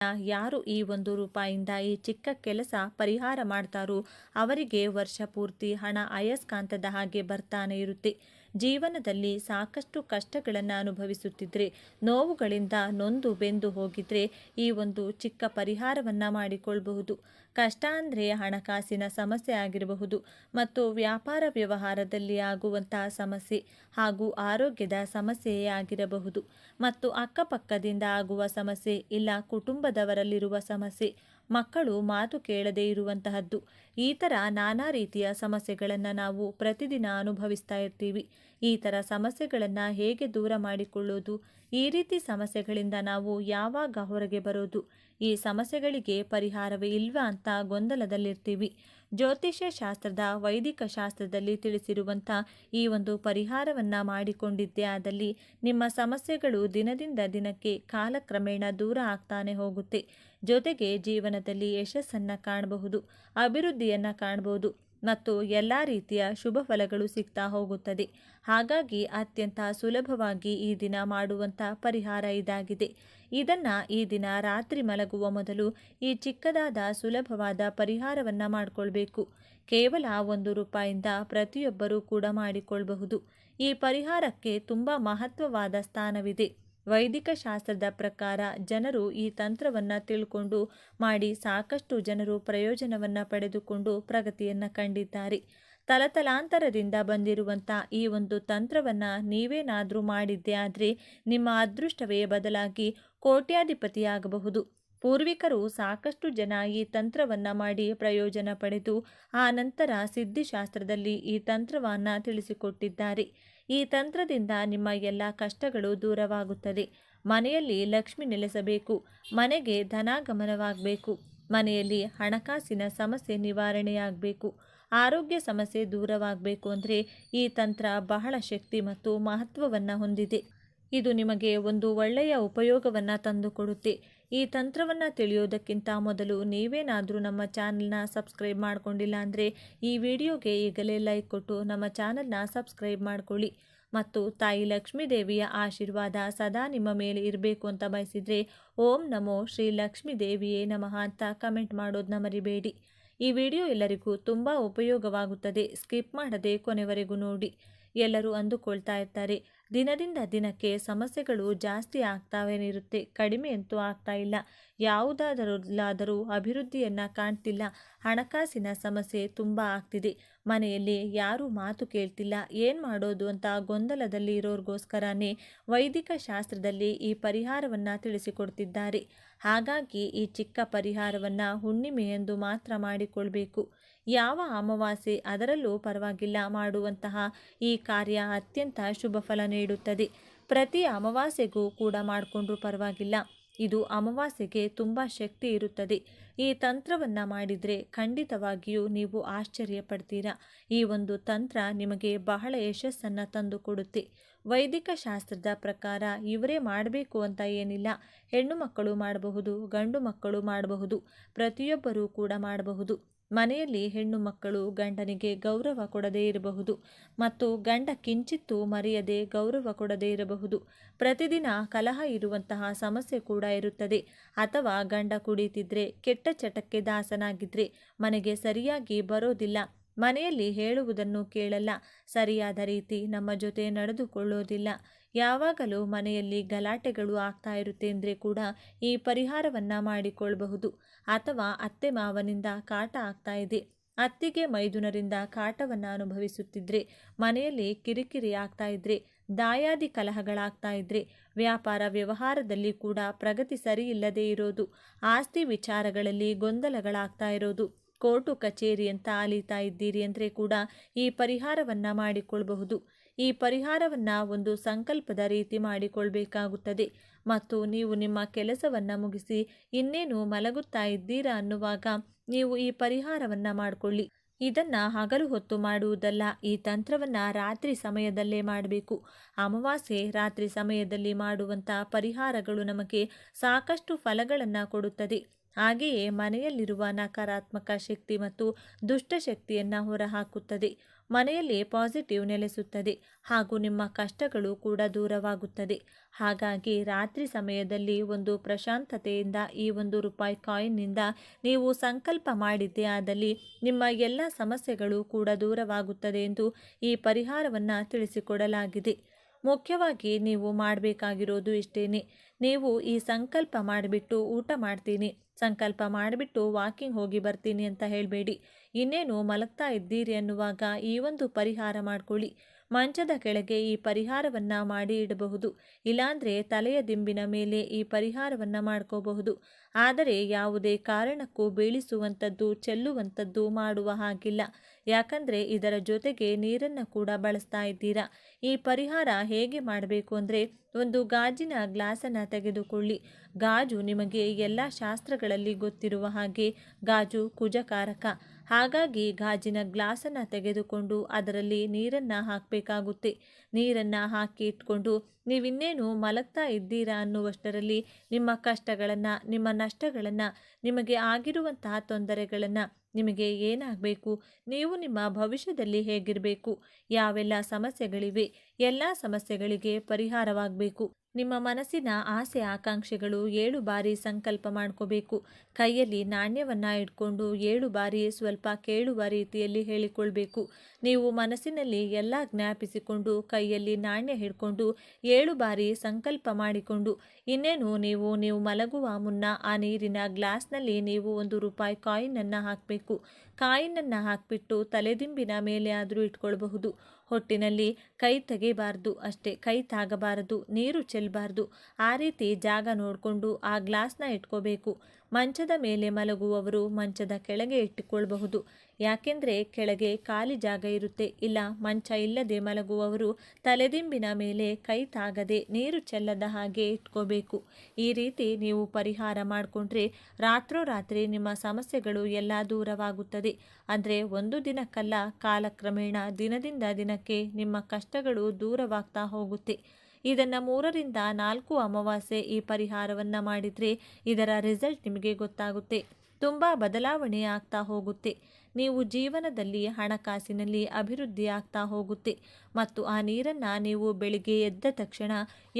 ಯಾರು ಈ 1 ರೂಪಾಯಿಂದ ಈ ಚಿಕ್ಕ ಕೆಲಸ ಪರಿಹಾರ ಮಾಡ್ತಾರೋ ಅವರಿಗೆ ವರ್ಷ ಪೂರ್ತಿ ಹಣ ಅಯಸ್ಕಾಂತದ ಹಾಗೆ ಬರ್ತಾನೆ ಇರುತ್ತೆ. ಜೀವನದಲ್ಲಿ ಸಾಕಷ್ಟು ಕಷ್ಟಗಳನ್ನು ಅನುಭವಿಸುತ್ತಿದ್ರೆ, ನೋವುಗಳಿಂದ ನೊಂದು ಬೆಂದು ಹೋಗಿದ್ರೆ ಈ ಒಂದು ಚಿಕ್ಕ ಪರಿಹಾರವನ್ನು ಮಾಡಿಕೊಳ್ಳಬಹುದು. ಕಷ್ಟ ಅಂದರೆ ಹಣಕಾಸಿನ ಸಮಸ್ಯೆ ಆಗಿರಬಹುದು, ಮತ್ತು ವ್ಯಾಪಾರ ವ್ಯವಹಾರದಲ್ಲಿ ಆಗುವಂತಹ ಸಮಸ್ಯೆ ಹಾಗೂ ಆರೋಗ್ಯದ ಸಮಸ್ಯೆಯೇ ಆಗಿರಬಹುದು, ಮತ್ತು ಅಕ್ಕಪಕ್ಕದಿಂದ ಆಗುವ ಸಮಸ್ಯೆ, ಇಲ್ಲ ಕುಟುಂಬದವರಲ್ಲಿರುವ ಸಮಸ್ಯೆ, ಮಕ್ಕಳು ಮಾತು ಕೇಳದೇ ಇರುವಂತಹದ್ದು. ಈ ಥರ ನಾನಾ ರೀತಿಯ ಸಮಸ್ಯೆಗಳನ್ನು ನಾವು ಪ್ರತಿದಿನ ಅನುಭವಿಸ್ತಾ ಇರ್ತೀವಿ. ಈ ಥರ ಸಮಸ್ಯೆಗಳನ್ನು ಹೇಗೆ ದೂರ ಮಾಡಿಕೊಳ್ಳೋದು, ಈ ರೀತಿ ಸಮಸ್ಯೆಗಳಿಂದ ನಾವು ಯಾವಾಗ ಹೊರಗೆ ಬರೋದು, ಈ ಸಮಸ್ಯೆಗಳಿಗೆ ಪರಿಹಾರವೇ ಇಲ್ವಾ ಅಂತ ಗೊಂದಲದಲ್ಲಿರ್ತೀವಿ. ಜ್ಯೋತಿಷ್ಯ ಶಾಸ್ತ್ರದ ವೈದಿಕ ಶಾಸ್ತ್ರದಲ್ಲಿ ತಿಳಿಸಿರುವಂಥ ಈ ಒಂದು ಪರಿಹಾರವನ್ನು ಮಾಡಿಕೊಂಡಿದ್ದೇ ಆದಲ್ಲಿ ನಿಮ್ಮ ಸಮಸ್ಯೆಗಳು ದಿನದಿಂದ ದಿನಕ್ಕೆ ಕಾಲಕ್ರಮೇಣ ದೂರ ಆಗ್ತಾನೆ ಹೋಗುತ್ತೆ. ಜೊತೆಗೆ ಜೀವನದಲ್ಲಿ ಯಶಸ್ಸನ್ನು ಕಾಣಬಹುದು, ಅಭಿವೃದ್ಧಿಯನ್ನು ಕಾಣಬಹುದು, ಮತ್ತು ಎಲ್ಲ ರೀತಿಯ ಶುಭ ಫಲಗಳು ಸಿಗ್ತಾ ಹೋಗುತ್ತದೆ. ಹಾಗಾಗಿ ಅತ್ಯಂತ ಸುಲಭವಾಗಿ ಈ ದಿನ ಮಾಡುವಂಥ ಪರಿಹಾರ ಇದಾಗಿದೆ. ಇದನ್ನು ಈ ದಿನ ರಾತ್ರಿ ಮಲಗುವ ಮೊದಲು ಈ ಚಿಕ್ಕದಾದ ಸುಲಭವಾದ ಪರಿಹಾರವನ್ನು ಮಾಡಿಕೊಳ್ಬೇಕು. ಕೇವಲ 1 ರೂಪಾಯಿಂದ ಪ್ರತಿಯೊಬ್ಬರೂ ಕೂಡ ಮಾಡಿಕೊಳ್ಳಬಹುದು. ಈ ಪರಿಹಾರಕ್ಕೆ ತುಂಬ ಮಹತ್ವವಾದ ಸ್ಥಾನವಿದೆ. ವೈದಿಕ ಶಾಸ್ತ್ರದ ಪ್ರಕಾರ ಜನರು ಈ ತಂತ್ರವನ್ನು ತಿಳ್ಕೊಂಡು ಮಾಡಿ ಸಾಕಷ್ಟು ಜನರು ಪ್ರಯೋಜನವನ್ನು ಪಡೆದುಕೊಂಡು ಪ್ರಗತಿಯನ್ನು ಕಂಡಿದ್ದಾರೆ. ತಲತಲಾಂತರದಿಂದ ಬಂದಿರುವಂಥ ಈ ಒಂದು ತಂತ್ರವನ್ನು ನೀವೇನಾದರೂ ಮಾಡಿದ್ದೇ ಆದರೆ ನಿಮ್ಮ ಅದೃಷ್ಟವೇ ಬದಲಾಗಿ ಕೋಟ್ಯಾಧಿಪತಿಯಾಗಬಹುದು. ಪೂರ್ವಿಕರು ಸಾಕಷ್ಟು ಜನ ಈ ತಂತ್ರವನ್ನು ಮಾಡಿ ಪ್ರಯೋಜನ ಪಡೆದು ಆ ನಂತರ ಸಿದ್ಧಿಶಾಸ್ತ್ರದಲ್ಲಿ ಈ ತಂತ್ರವನ್ನು ತಿಳಿಸಿಕೊಟ್ಟಿದ್ದಾರೆ. ಈ ತಂತ್ರದಿಂದ ನಿಮ್ಮ ಎಲ್ಲ ಕಷ್ಟಗಳು ದೂರವಾಗುತ್ತದೆ. ಮನೆಯಲ್ಲಿ ಲಕ್ಷ್ಮಿ ನೆಲೆಸಬೇಕು, ಮನೆಗೆ ಧನಾಗಮನವಾಗಬೇಕು, ಮನೆಯಲ್ಲಿ ಹಣಕಾಸಿನ ಸಮಸ್ಯೆ ನಿವಾರಣೆಯಾಗಬೇಕು, ಆರೋಗ್ಯ ಸಮಸ್ಯೆ ದೂರವಾಗಬೇಕು ಅಂದರೆ ಈ ತಂತ್ರ ಬಹಳ ಶಕ್ತಿ ಮತ್ತು ಮಹತ್ವವನ್ನು ಹೊಂದಿದೆ. ಇದು ನಿಮಗೆ ಒಂದು ಒಳ್ಳೆಯ ಉಪಯೋಗವನ್ನು ತಂದುಕೊಡುತ್ತೆ. ಈ ತಂತ್ರವನ್ನು ತಿಳಿಯೋದಕ್ಕಿಂತ ಮೊದಲು ನೀವೇನಾದರೂ ನಮ್ಮ ಚಾನಲ್ನ ಸಬ್ಸ್ಕ್ರೈಬ್ ಮಾಡಿಕೊಂಡಿಲ್ಲ ಅಂದರೆ ಈ ವಿಡಿಯೋಗೆ ಈಗಲೇ ಲೈಕ್ ಕೊಟ್ಟು ನಮ್ಮ ಚಾನಲ್ನ ಸಬ್ಸ್ಕ್ರೈಬ್ ಮಾಡ್ಕೊಳ್ಳಿ. ಮತ್ತು ತಾಯಿ ಲಕ್ಷ್ಮೀ ದೇವಿಯ ಆಶೀರ್ವಾದ ಸದಾ ನಿಮ್ಮ ಮೇಲೆ ಇರಬೇಕು ಅಂತ ಬಯಸಿದರೆ ಓಂ ನಮೋ ಶ್ರೀ ಲಕ್ಷ್ಮೀ ದೇವಿಯೇ ನಮಃ ಅಂತ ಕಮೆಂಟ್ ಮಾಡೋದನ್ನ ಮರಿಬೇಡಿ. ಈ ವಿಡಿಯೋ ಎಲ್ಲರಿಗೂ ತುಂಬ ಉಪಯೋಗವಾಗುತ್ತದೆ. ಸ್ಕಿಪ್ ಮಾಡದೆ ಕೊನೆವರೆಗೂ ನೋಡಿ. ಎಲ್ಲರೂ ಅಂದುಕೊಳ್ತಾ ಇರ್ತಾರೆ, ದಿನದಿಂದ ದಿನಕ್ಕೆ ಸಮಸ್ಯೆಗಳು ಜಾಸ್ತಿ ಆಗ್ತಾವೇನಿರುತ್ತೆ, ಕಡಿಮೆ ಅಂತೂ ಆಗ್ತಾ ಇಲ್ಲ, ಯಾವುದಾದರಲ್ಲಾದರೂ ಅಭಿವೃದ್ಧಿಯನ್ನು ಕಾಣ್ತಿಲ್ಲ, ಹಣಕಾಸಿನ ಸಮಸ್ಯೆ ತುಂಬ ಆಗ್ತಿದೆ, ಮನೆಯಲ್ಲಿ ಯಾರೂ ಮಾತು ಕೇಳ್ತಿಲ್ಲ, ಏನು ಮಾಡೋದು ಅಂತ ಗೊಂದಲದಲ್ಲಿ ಇರೋರಿಗೋಸ್ಕರನೇ ವೈದಿಕ ಶಾಸ್ತ್ರದಲ್ಲಿ ಈ ಪರಿಹಾರವನ್ನು ತಿಳಿಸಿಕೊಡ್ತಿದ್ದಾರೆ. ಹಾಗಾಗಿ ಈ ಚಿಕ್ಕ ಪರಿಹಾರವನ್ನು ಹುಣ್ಣಿಮೆಯೆಂದು ಮಾತ್ರ ಮಾಡಿಕೊಳ್ಬೇಕು. ಯಾವ ಅಮಾವಾಸ್ಯೆ ಅದರಲ್ಲೂ ಪರವಾಗಿಲ್ಲ, ಮಾಡುವಂತಹ ಈ ಕಾರ್ಯ ಅತ್ಯಂತ ಶುಭ ಫಲ ನೀಡುತ್ತದೆ. ಪ್ರತಿ ಅಮಾವಾಸ್ಯೆಗೂ ಕೂಡ ಮಾಡಿಕೊಂಡ್ರೂ ಪರವಾಗಿಲ್ಲ. ಇದು ಅಮಾವಾಸ್ಯೆಗೆ ತುಂಬ ಶಕ್ತಿ ಇರುತ್ತದೆ. ಈ ತಂತ್ರವನ್ನು ಮಾಡಿದರೆ ಖಂಡಿತವಾಗಿಯೂ ನೀವು ಆಶ್ಚರ್ಯ ಪಡ್ತೀರಾ. ಈ ಒಂದು ತಂತ್ರ ನಿಮಗೆ ಬಹಳ ಯಶಸ್ಸನ್ನು ತಂದುಕೊಡುತ್ತೆ. ವೈದಿಕ ಶಾಸ್ತ್ರದ ಪ್ರಕಾರ ಇವರೇ ಮಾಡಬೇಕು ಅಂತ ಏನಿಲ್ಲ. ಹೆಣ್ಣು ಮಕ್ಕಳು ಮಾಡಬಹುದು, ಗಂಡು ಮಕ್ಕಳು ಮಾಡಬಹುದು, ಪ್ರತಿಯೊಬ್ಬರೂ ಕೂಡ ಮಾಡಬಹುದು. ಮನೆಯಲ್ಲಿ ಹೆಣ್ಣು ಮಕ್ಕಳು ಗಂಡನಿಗೆ ಗೌರವ ಕೊಡದೇ ಇರಬಹುದು, ಮತ್ತು ಗಂಡ ಕಿಂಚಿತ್ತೂ ಮರೆಯದೆ ಗೌರವ ಕೊಡದೇ ಇರಬಹುದು. ಪ್ರತಿದಿನ ಕಲಹ ಇರುವಂತಹ ಸಮಸ್ಯೆ ಕೂಡ ಇರುತ್ತದೆ. ಅಥವಾ ಗಂಡ ಕುಡಿತಿದ್ರೆ, ಕೆಟ್ಟ ಚಟಕ್ಕೆ ದಾಸನಾಗಿದ್ದರೆ, ಮನೆಗೆ ಸರಿಯಾಗಿ ಬರೋದಿಲ್ಲ, ಮನೆಯಲ್ಲಿ ಹೇಳುವುದನ್ನು ಕೇಳಲ್ಲ, ಸರಿಯಾದ ರೀತಿ ನಮ್ಮ ಜೊತೆ ನಡೆದುಕೊಳ್ಳೋದಿಲ್ಲ, ಯಾವಾಗಲೂ ಮನೆಯಲ್ಲಿ ಗಲಾಟೆಗಳು ಆಗ್ತಾ ಇರುತ್ತೆ ಅಂದರೆ ಕೂಡ ಈ ಪರಿಹಾರವನ್ನು ಮಾಡಿಕೊಳ್ಳಬಹುದು. ಅಥವಾ ಅತ್ತೆ ಮಾವನಿಂದ ಕಾಟ ಆಗ್ತಾ ಇದೆ, ಅತ್ತಿಗೆ ಮೈದುನರಿಂದ ಕಾಟವನ್ನು ಅನುಭವಿಸುತ್ತಿದ್ದರೆ, ಮನೆಯಲ್ಲಿ ಕಿರಿಕಿರಿ ಆಗ್ತಾ ಇದ್ದರೆ, ದಾಯಾದಿ ಕಲಹಗಳಾಗ್ತಾ ಇದ್ದರೆ, ವ್ಯಾಪಾರ ವ್ಯವಹಾರದಲ್ಲಿ ಕೂಡ ಪ್ರಗತಿ ಸರಿ ಇಲ್ಲದೇ ಇರೋದು, ಆಸ್ತಿ ವಿಚಾರಗಳಲ್ಲಿ ಗೊಂದಲಗಳಾಗ್ತಾ ಇರೋದು, ಕೋರ್ಟು ಕಚೇರಿ ಅಂತ ಅಲೀತಾ ಇದ್ದೀರಿ ಅಂದರೆ ಕೂಡ ಈ ಪರಿಹಾರವನ್ನು ಮಾಡಿಕೊಳ್ಳಬಹುದು. ಈ ಪರಿಹಾರವನ್ನು ಒಂದು ಸಂಕಲ್ಪದ ರೀತಿ ಮಾಡಿಕೊಳ್ಬೇಕಾಗುತ್ತದೆ. ಮತ್ತು ನೀವು ನಿಮ್ಮ ಕೆಲಸವನ್ನು ಮುಗಿಸಿ ಇನ್ನೇನು ಮಲಗುತ್ತಾ ಇದ್ದೀರಾ ಅನ್ನುವಾಗ ನೀವು ಈ ಪರಿಹಾರವನ್ನು ಮಾಡಿಕೊಳ್ಳಿ. ಇದನ್ನು ಹಗಲು ಹೊತ್ತು ಮಾಡುವುದಲ್ಲ, ಈ ತಂತ್ರವನ್ನು ರಾತ್ರಿ ಸಮಯದಲ್ಲೇ ಮಾಡಬೇಕು. ಅಮಾವಾಸ್ಯೆ ರಾತ್ರಿ ಸಮಯದಲ್ಲಿ ಮಾಡುವಂಥ ಪರಿಹಾರಗಳು ನಮಗೆ ಸಾಕಷ್ಟು ಫಲಗಳನ್ನು ಕೊಡುತ್ತದೆ. ಹಾಗೆಯೇ ಮನೆಯಲ್ಲಿರುವ ನಕಾರಾತ್ಮಕ ಶಕ್ತಿ ಮತ್ತು ದುಷ್ಟಶಕ್ತಿಯನ್ನು ಹೊರಹಾಕುತ್ತದೆ. ಮನೆಯಲ್ಲಿ ಪಾಸಿಟಿವ್ ನೆಲೆಸುತ್ತದೆ ಹಾಗೂ ನಿಮ್ಮ ಕಷ್ಟಗಳು ಕೂಡ ದೂರವಾಗುತ್ತದೆ. ಹಾಗಾಗಿ ರಾತ್ರಿ ಸಮಯದಲ್ಲಿ ಒಂದು ಪ್ರಶಾಂತತೆಯಿಂದ ಈ ₹1 ಕಾಯಿನ್ನಿಂದ ನೀವು ಸಂಕಲ್ಪ ಮಾಡಿದ್ದೇ ಆದಲ್ಲಿ ನಿಮ್ಮ ಎಲ್ಲ ಸಮಸ್ಯೆಗಳು ಕೂಡ ದೂರವಾಗುತ್ತದೆ ಎಂದು ಈ ಪರಿಹಾರವನ್ನು ತಿಳಿಸಿಕೊಡಲಾಗಿದೆ. ಮುಖ್ಯವಾಗಿ ನೀವು ಮಾಡಬೇಕಾಗಿರೋದು ಇಷ್ಟೇನೆ. ನೀವು ಈ ಸಂಕಲ್ಪ ಮಾಡಿಬಿಟ್ಟು ಊಟ ಮಾಡ್ತೀನಿ, ಸಂಕಲ್ಪ ಮಾಡಿಬಿಟ್ಟು ವಾಕಿಂಗ್ ಹೋಗಿ ಬರ್ತೀನಿ ಅಂತ ಹೇಳಬೇಡಿ. ಇನ್ನೇನು ಮಲಗ್ತಾ ಇದ್ದೀರಿ ಅನ್ನುವಾಗ ಈ ಒಂದು ಪರಿಹಾರ ಮಾಡ್ಕೊಳ್ಳಿ. ಮಂಚದ ಕೆಳಗೆ ಈ ಪರಿಹಾರವನ್ನು ಮಾಡಿ ಇಡಬಹುದು. ಇಲ್ಲಾಂದರೆ ತಲೆಯ ದಿಂಬಿನ ಮೇಲೆ ಈ ಪರಿಹಾರವನ್ನು ಮಾಡ್ಕೋಬಹುದು. ಆದರೆ ಯಾವುದೇ ಕಾರಣಕ್ಕೂ ಬೀಳಿಸುವಂಥದ್ದು, ಚೆಲ್ಲುವಂಥದ್ದು ಮಾಡುವ ಹಾಗಿಲ್ಲ. ಯಾಕಂದರೆ ಇದರ ಜೊತೆಗೆ ನೀರನ್ನು ಕೂಡ ಬಳಸ್ತಾ ಇದ್ದೀರಾ. ಈ ಪರಿಹಾರ ಹೇಗೆ ಮಾಡಬೇಕು ಅಂದರೆ, ಒಂದು ಗಾಜಿನ ಗ್ಲಾಸನ್ನು ತೆಗೆದುಕೊಳ್ಳಿ. ಗಾಜು ನಿಮಗೆ ಎಲ್ಲ ಶಾಸ್ತ್ರಗಳಲ್ಲಿ ಗೊತ್ತಿರುವ ಹಾಗೆ ಗಾಜು ಕುಜಕಾರಕ. ಹಾಗಾಗಿ ಗಾಜಿನ ಗ್ಲಾಸನ್ನು ತೆಗೆದುಕೊಂಡು ಅದರಲ್ಲಿ ನೀರನ್ನು ಹಾಕಬೇಕಾಗುತ್ತೆ. ನೀರನ್ನು ಹಾಕಿ ಇಟ್ಕೊಂಡು ನೀವಿನ್ನೇನು ಮಲಗ್ತಾ ಇದ್ದೀರಾ ಅನ್ನುವಷ್ಟರಲ್ಲಿ ನಿಮ್ಮ ಕಷ್ಟಗಳನ್ನು, ನಿಮ್ಮ ನಷ್ಟಗಳನ್ನು, ನಿಮಗೆ ಆಗಿರುವಂತಹ ತೊಂದರೆಗಳನ್ನು, ನಿಮಗೆ ಏನಾಗಬೇಕು, ನೀವು ನಿಮ್ಮ ಭವಿಷ್ಯದಲ್ಲಿ ಹೇಗಿರಬೇಕು, ಯಾವೆಲ್ಲ ಸಮಸ್ಯೆಗಳಿವೆ, ಎಲ್ಲ ಸಮಸ್ಯೆಗಳಿಗೆ ಪರಿಹಾರವಾಗಬೇಕು. ನಿಮ್ಮ ಮನಸ್ಸಿನ ಆಸೆ ಆಕಾಂಕ್ಷೆಗಳು 7 ಬಾರಿ ಸಂಕಲ್ಪ ಮಾಡ್ಕೋಬೇಕು. ಕೈಯಲ್ಲಿ ನಾಣ್ಯವನ್ನು ಇಟ್ಕೊಂಡು 7 ಬಾರಿ ಸ್ವಲ್ಪ ಕೇಳುವ ರೀತಿಯಲ್ಲಿ ಹೇಳಿಕೊಳ್ಬೇಕು. ನೀವು ಮನಸ್ಸಿನಲ್ಲಿ ಎಲ್ಲ ಜ್ಞಾಪಿಸಿಕೊಂಡು ಕೈಯಲ್ಲಿ ನಾಣ್ಯ ಹಿಡ್ಕೊಂಡು 7 ಬಾರಿ ಸಂಕಲ್ಪ ಮಾಡಿಕೊಂಡು ಇನ್ನೇನು ನೀವು ಮಲಗುವ ಮುನ್ನ ಆ ನೀರಿನ ಗ್ಲಾಸ್ನಲ್ಲಿ ನೀವು ₹1 ಕಾಯಿನನ್ನು ಹಾಕಬೇಕು. ಕಾಯಿನನ್ನು ಹಾಕಿಬಿಟ್ಟು ತಲೆದಿಂಬಿನ ಮೇಲೆ ಆದರೂ ಇಟ್ಕೊಳ್ಬಹುದು. ಹೊಟ್ಟಿನಲ್ಲಿ ಕೈ ತೆಗಿಬಾರ್ದು, ಅಷ್ಟೇ, ಕೈ ತಾಗಬಾರದು, ನೀರು ಚೆಲ್ಲಬಾರ್ದು. ಆ ರೀತಿ ಜಾಗ ನೋಡಿಕೊಂಡು ಆ ಗ್ಲಾಸ್ನ ಇಟ್ಕೋಬೇಕು. ಮಂಚದ ಮೇಲೆ ಮಲಗುವವರು ಮಂಚದ ಕೆಳಗೆ ಇಟ್ಟುಕೊಳ್ಬಹುದು. ಯಾಕೆಂದರೆ ಕೆಳಗೆ ಖಾಲಿ ಜಾಗ ಇರುತ್ತೆ. ಇಲ್ಲ ಮಂಚ ಇಲ್ಲದೆ ಮಲಗುವವರು ತಲೆದಿಂಬಿನ ಮೇಲೆ ಕೈ ತಾಗದೆ ನೀರು ಚೆಲ್ಲದ ಹಾಗೆ ಇಟ್ಕೋಬೇಕು. ಈ ರೀತಿ ನೀವು ಪರಿಹಾರ ಮಾಡಿಕೊಂಡ್ರೆ ರಾತ್ರೋರಾತ್ರಿ ನಿಮ್ಮ ಸಮಸ್ಯೆಗಳು ಎಲ್ಲ ದೂರವಾಗುತ್ತದೆ. ಅಂದರೆ ಒಂದು ದಿನಕ್ಕಲ್ಲ, ಕಾಲಕ್ರಮೇಣ ದಿನದಿಂದ ದಿನಕ್ಕೆ ನಿಮ್ಮ ಕಷ್ಟಗಳು ದೂರವಾಗ್ತಾ ಹೋಗುತ್ತೆ. ಇದನ್ನು 3ರಿಂದ 4 ಅಮಾವಾಸ್ಯೆ ಈ ಪರಿಹಾರವನ್ನು ಮಾಡಿದರೆ ಇದರ ರಿಸಲ್ಟ್ ನಿಮಗೆ ಗೊತ್ತಾಗುತ್ತೆ. ತುಂಬ ಬದಲಾವಣೆ ಆಗ್ತಾ ಹೋಗುತ್ತೆ. ನೀವು ಜೀವನದಲ್ಲಿ ಹಣಕಾಸಿನಲ್ಲಿ ಅಭಿವೃದ್ಧಿ ಆಗ್ತಾ ಹೋಗುತ್ತೆ. ಮತ್ತು ಆ ನೀರನ್ನು ನೀವು ಬೆಳಿಗ್ಗೆ ಎದ್ದ ತಕ್ಷಣ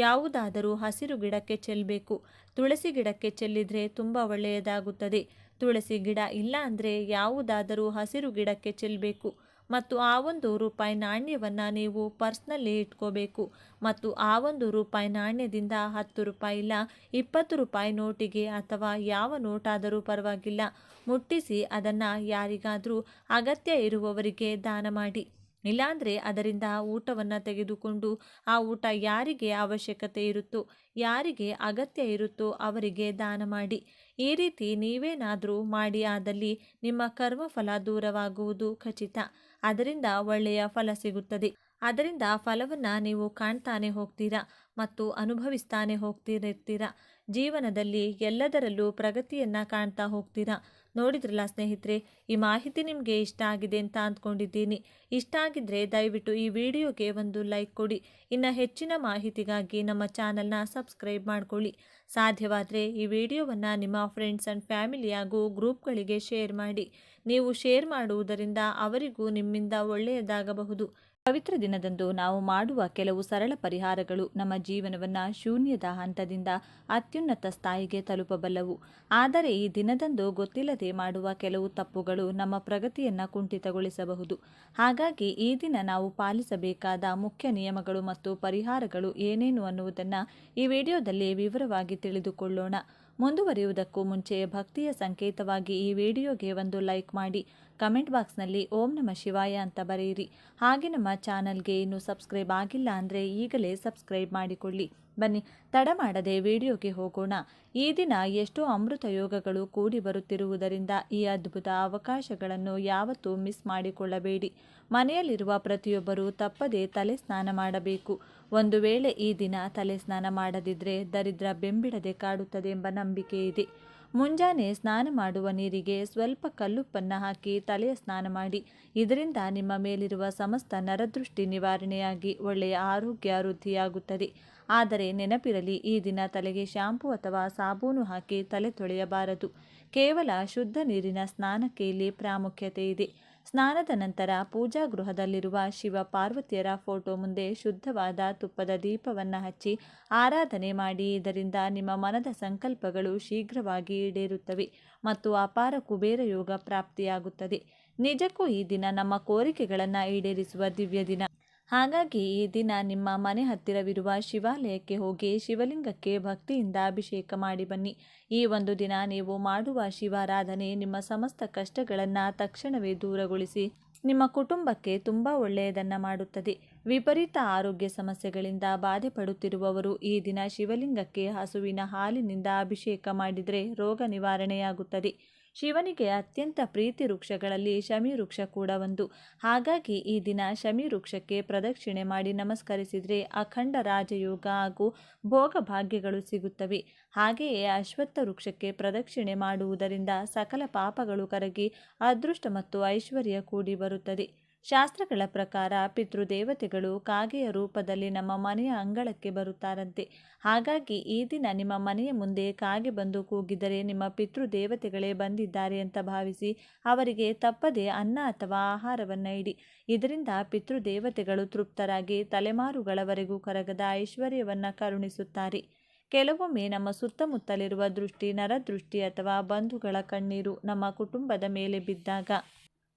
ಯಾವುದಾದರೂ ಹಸಿರು ಗಿಡಕ್ಕೆ ಚೆಲ್ಲಬೇಕು. ತುಳಸಿ ಗಿಡಕ್ಕೆ ಚೆಲ್ಲಿದರೆ ತುಂಬ ಒಳ್ಳೆಯದಾಗುತ್ತದೆ. ತುಳಸಿ ಗಿಡ ಇಲ್ಲ ಅಂದರೆ ಯಾವುದಾದರೂ ಹಸಿರು ಗಿಡಕ್ಕೆ ಚೆಲ್ಲಬೇಕು. ಮತ್ತು ಆ ₹1 ನಾಣ್ಯವನ್ನು ನೀವು ಪರ್ಸ್ನಲ್ಲಿ ಇಟ್ಕೋಬೇಕು. ಮತ್ತು ಆ ₹1 ನಾಣ್ಯದಿಂದ ₹10 ಇಲ್ಲ ₹20 ನೋಟಿಗೆ ಅಥವಾ ಯಾವ ನೋಟಾದರೂ ಪರವಾಗಿಲ್ಲ ಮುಟ್ಟಿಸಿ ಅದನ್ನು ಯಾರಿಗಾದರೂ ಅಗತ್ಯ ಇರುವವರಿಗೆ ದಾನ ಮಾಡಿ. ಇಲ್ಲಾಂದರೆ ಅದರಿಂದ ಊಟವನ್ನು ತೆಗೆದುಕೊಂಡು ಆ ಊಟ ಯಾರಿಗೆ ಅವಶ್ಯಕತೆ ಇರುತ್ತೋ, ಯಾರಿಗೆ ಅಗತ್ಯ ಇರುತ್ತೋ ಅವರಿಗೆ ದಾನ ಮಾಡಿ. ಈ ರೀತಿ ನೀವೇನಾದರೂ ಮಾಡಿ ಆದಲ್ಲಿ ನಿಮ್ಮ ಕರ್ಮಫಲ ದೂರವಾಗುವುದು ಖಚಿತ. ಅದರಿಂದ ಒಳ್ಳೆಯ ಫಲ ಸಿಗುತ್ತದೆ. ಅದರಿಂದ ಫಲವನ್ನು ನೀವು ಕಾಣ್ತಾನೆ ಹೋಗ್ತೀರಾ ಮತ್ತು ಅನುಭವಿಸ್ತಾನೆ ಹೋಗ್ತಿರ್ತೀರ. ಜೀವನದಲ್ಲಿ ಎಲ್ಲದರಲ್ಲೂ ಪ್ರಗತಿಯನ್ನು ಕಾಣ್ತಾ ಹೋಗ್ತೀರಾ. ನೋಡಿದ್ರಲ್ಲ ಸ್ನೇಹಿತರೆ, ಈ ಮಾಹಿತಿ ನಿಮಗೆ ಇಷ್ಟ ಆಗಿದೆ ಅಂತ ಅಂದ್ಕೊಂಡಿದ್ದೀನಿ. ಇಷ್ಟ ಆಗಿದ್ದರೆ ದಯವಿಟ್ಟು ಈ ವಿಡಿಯೋಗೆ ಒಂದು ಲೈಕ್ ಕೊಡಿ. ಇನ್ನು ಹೆಚ್ಚಿನ ಮಾಹಿತಿಗಾಗಿ ನಮ್ಮ ಚಾನಲ್ನ ಸಬ್ಸ್ಕ್ರೈಬ್ ಮಾಡ್ಕೊಳ್ಳಿ. ಸಾಧ್ಯವಾದರೆ ಈ ವಿಡಿಯೋವನ್ನು ನಿಮ್ಮ ಫ್ರೆಂಡ್ಸ್ ಆ್ಯಂಡ್ ಫ್ಯಾಮಿಲಿ ಹಾಗೂ ಗ್ರೂಪ್ಗಳಿಗೆ ಶೇರ್ ಮಾಡಿ. ನೀವು ಶೇರ್ ಮಾಡುವುದರಿಂದ ಅವರಿಗೂ ನಿಮ್ಮಿಂದ ಒಳ್ಳೆಯದಾಗಬಹುದು. ಪವಿತ್ರ ದಿನದಂದು ನಾವು ಮಾಡುವ ಕೆಲವು ಸರಳ ಪರಿಹಾರಗಳು ನಮ್ಮ ಜೀವನವನ್ನು ಶೂನ್ಯದ ಹಂತದಿಂದ ಅತ್ಯುನ್ನತ ಸ್ಥಾಯಿಗೆ ತಲುಪಬಲ್ಲವು. ಆದರೆ ಈ ದಿನದಂದು ಗೊತ್ತಿಲ್ಲದೆ ಮಾಡುವ ಕೆಲವು ತಪ್ಪುಗಳು ನಮ್ಮ ಪ್ರಗತಿಯನ್ನು ಕುಂಠಿತಗೊಳಿಸಬಹುದು. ಹಾಗಾಗಿ ಈ ದಿನ ನಾವು ಪಾಲಿಸಬೇಕಾದ ಮುಖ್ಯ ನಿಯಮಗಳು ಮತ್ತು ಪರಿಹಾರಗಳು ಏನೇನು ಅನ್ನುವುದನ್ನು ಈ ವಿಡಿಯೋದಲ್ಲಿ ವಿವರವಾಗಿ ತಿಳಿದುಕೊಳ್ಳೋಣ. ಮುಂದುವರಿಯುವುದಕ್ಕೂ ಮುಂಚೆ ಭಕ್ತಿಯ ಸಂಕೇತವಾಗಿ ಈ ವಿಡಿಯೋಗೆ ಒಂದು ಲೈಕ್ ಮಾಡಿ. ಕಮೆಂಟ್ ಬಾಕ್ಸ್ನಲ್ಲಿ ಓಂ ನಮಃ ಶಿವಾಯ ಅಂತ ಬರೆಯಿರಿ. ಹಾಗೆ ನಮ್ಮ ಚಾನಲ್ಗೆ ಇನ್ನೂ ಸಬ್ಸ್ಕ್ರೈಬ್ ಆಗಿಲ್ಲ ಅಂದರೆ ಈಗಲೇ ಸಬ್ಸ್ಕ್ರೈಬ್ ಮಾಡಿಕೊಳ್ಳಿ. ಬನ್ನಿ ತಡ ಮಾಡದೆ ವಿಡಿಯೋಗೆ ಹೋಗೋಣ. ಈ ದಿನ ಎಷ್ಟೋ ಅಮೃತ ಯೋಗಗಳು ಕೂಡಿ ಬರುತ್ತಿರುವುದರಿಂದ ಈ ಅದ್ಭುತ ಅವಕಾಶಗಳನ್ನು ಯಾವತ್ತೂ ಮಿಸ್ ಮಾಡಿಕೊಳ್ಳಬೇಡಿ. ಮನೆಯಲ್ಲಿರುವ ಪ್ರತಿಯೊಬ್ಬರೂ ತಪ್ಪದೇ ತಲೆ ಸ್ನಾನ ಮಾಡಬೇಕು. ಒಂದು ವೇಳೆ ಈ ದಿನ ತಲೆ ಸ್ನಾನ ಮಾಡದಿದ್ದರೆ ದರಿದ್ರ ಬೆಂಬಿಡದೆ ಕಾಡುತ್ತದೆ ಎಂಬ ನಂಬಿಕೆ ಇದೆ. ಮುಂಜಾನೆ ಸ್ನಾನ ಮಾಡುವ ನೀರಿಗೆ ಸ್ವಲ್ಪ ಕಲ್ಲುಪ್ಪನ್ನು ಹಾಕಿ ತಲೆಯ ಸ್ನಾನ ಮಾಡಿ. ಇದರಿಂದ ನಿಮ್ಮ ಮೇಲಿರುವ ಸಮಸ್ತ ನರದೃಷ್ಟಿ ನಿವಾರಣೆಯಾಗಿ ಒಳ್ಳೆಯ ಆರೋಗ್ಯ ವೃದ್ಧಿಯಾಗುತ್ತದೆ. ಆದರೆ ನೆನಪಿರಲಿ, ಈ ದಿನ ತಲೆಗೆ ಶಾಂಪೂ ಅಥವಾ ಸಾಬೂನು ಹಾಕಿ ತಲೆ ತೊಳೆಯಬಾರದು. ಕೇವಲ ಶುದ್ಧ ನೀರಿನ ಸ್ನಾನಕ್ಕೆ ಇಲ್ಲಿ ಪ್ರಾಮುಖ್ಯತೆ ಇದೆ. ಸ್ನಾನದ ನಂತರ ಪೂಜಾ ಗೃಹದಲ್ಲಿರುವ ಶಿವ ಪಾರ್ವತಿಯರ ಫೋಟೋ ಮುಂದೆ ಶುದ್ಧವಾದ ತುಪ್ಪದ ದೀಪವನ್ನು ಹಚ್ಚಿ ಆರಾಧನೆ ಮಾಡಿ. ಇದರಿಂದ ನಿಮ್ಮ ಮನದ ಸಂಕಲ್ಪಗಳು ಶೀಘ್ರವಾಗಿ ಈಡೇರುತ್ತವೆ ಮತ್ತು ಅಪಾರ ಕುಬೇರ ಯೋಗ ಪ್ರಾಪ್ತಿಯಾಗುತ್ತದೆ. ನಿಜಕ್ಕೂ ಈ ದಿನ ನಮ್ಮ ಕೋರಿಕೆಗಳನ್ನು ಈಡೇರಿಸುವ ದಿವ್ಯ ದಿನ. ಹಾಗಾಗಿ ಈ ದಿನ ನಿಮ್ಮ ಮನೆ ಹತ್ತಿರವಿರುವ ಶಿವಾಲಯಕ್ಕೆ ಹೋಗಿ ಶಿವಲಿಂಗಕ್ಕೆ ಭಕ್ತಿಯಿಂದ ಅಭಿಷೇಕ ಮಾಡಿ ಬನ್ನಿ. ಈ ಒಂದು ದಿನ ನೀವು ಮಾಡುವ ಶಿವಾರಾಧನೆ ನಿಮ್ಮ ಸಮಸ್ತ ಕಷ್ಟಗಳನ್ನು ತಕ್ಷಣವೇ ದೂರಗೊಳಿಸಿ ನಿಮ್ಮ ಕುಟುಂಬಕ್ಕೆ ತುಂಬ ಒಳ್ಳೆಯದನ್ನು ಮಾಡುತ್ತದೆ. ವಿಪರೀತ ಆರೋಗ್ಯ ಸಮಸ್ಯೆಗಳಿಂದ ಬಾಧೆ ಪಡುತ್ತಿರುವವರು ಈ ದಿನ ಶಿವಲಿಂಗಕ್ಕೆ ಹಸುವಿನ ಹಾಲಿನಿಂದ ಅಭಿಷೇಕ ಮಾಡಿದರೆ ರೋಗ ನಿವಾರಣೆಯಾಗುತ್ತದೆ. ಶಿವನಿಗೆ ಅತ್ಯಂತ ಪ್ರೀತಿ ವೃಕ್ಷಗಳಲ್ಲಿ ಶಮಿ ವೃಕ್ಷ ಕೂಡ ಒಂದು. ಹಾಗಾಗಿ ಈ ದಿನ ಶಮಿ ವೃಕ್ಷಕ್ಕೆ ಪ್ರದಕ್ಷಿಣೆ ಮಾಡಿ ನಮಸ್ಕರಿಸಿದರೆ ಅಖಂಡ ರಾಜಯೋಗ ಹಾಗೂ ಭೋಗ ಭಾಗ್ಯಗಳು ಸಿಗುತ್ತವೆ. ಹಾಗೆಯೇ ಅಶ್ವತ್ಥ ವೃಕ್ಷಕ್ಕೆ ಪ್ರದಕ್ಷಿಣೆ ಮಾಡುವುದರಿಂದ ಸಕಲ ಪಾಪಗಳು ಕರಗಿ ಅದೃಷ್ಟ ಮತ್ತು ಐಶ್ವರ್ಯ ಕೂಡಿ ಬರುತ್ತದೆ. ಶಾಸ್ತ್ರಗಳ ಪ್ರಕಾರ ಪಿತೃದೇವತೆಗಳು ಕಾಗೆಯ ರೂಪದಲ್ಲಿ ನಮ್ಮ ಮನೆಯ ಅಂಗಳಕ್ಕೆ ಬರುತ್ತಾರಂತೆ. ಹಾಗಾಗಿ ಈ ದಿನ ನಿಮ್ಮ ಮನೆಯ ಮುಂದೆ ಕಾಗೆ ಬಂದು ಕೂಗಿದರೆ ನಿಮ್ಮ ಪಿತೃದೇವತೆಗಳೇ ಬಂದಿದ್ದಾರೆ ಅಂತ ಭಾವಿಸಿ ಅವರಿಗೆ ತಪ್ಪದೆ ಅನ್ನ ಅಥವಾ ಆಹಾರವನ್ನು ಇಡಿ. ಇದರಿಂದ ಪಿತೃದೇವತೆಗಳು ತೃಪ್ತರಾಗಿ ತಲೆಮಾರುಗಳವರೆಗೂ ಕರಗದ ಐಶ್ವರ್ಯವನ್ನು ಕರುಣಿಸುತ್ತಾರೆ. ಕೆಲವೊಮ್ಮೆ ನಮ್ಮ ಸುತ್ತಮುತ್ತಲಿರುವ ದೃಷ್ಟಿ, ನರದೃಷ್ಟಿ ಅಥವಾ ಬಂಧುಗಳ ಕಣ್ಣೀರು ನಮ್ಮ ಕುಟುಂಬದ ಮೇಲೆ ಬಿದ್ದಾಗ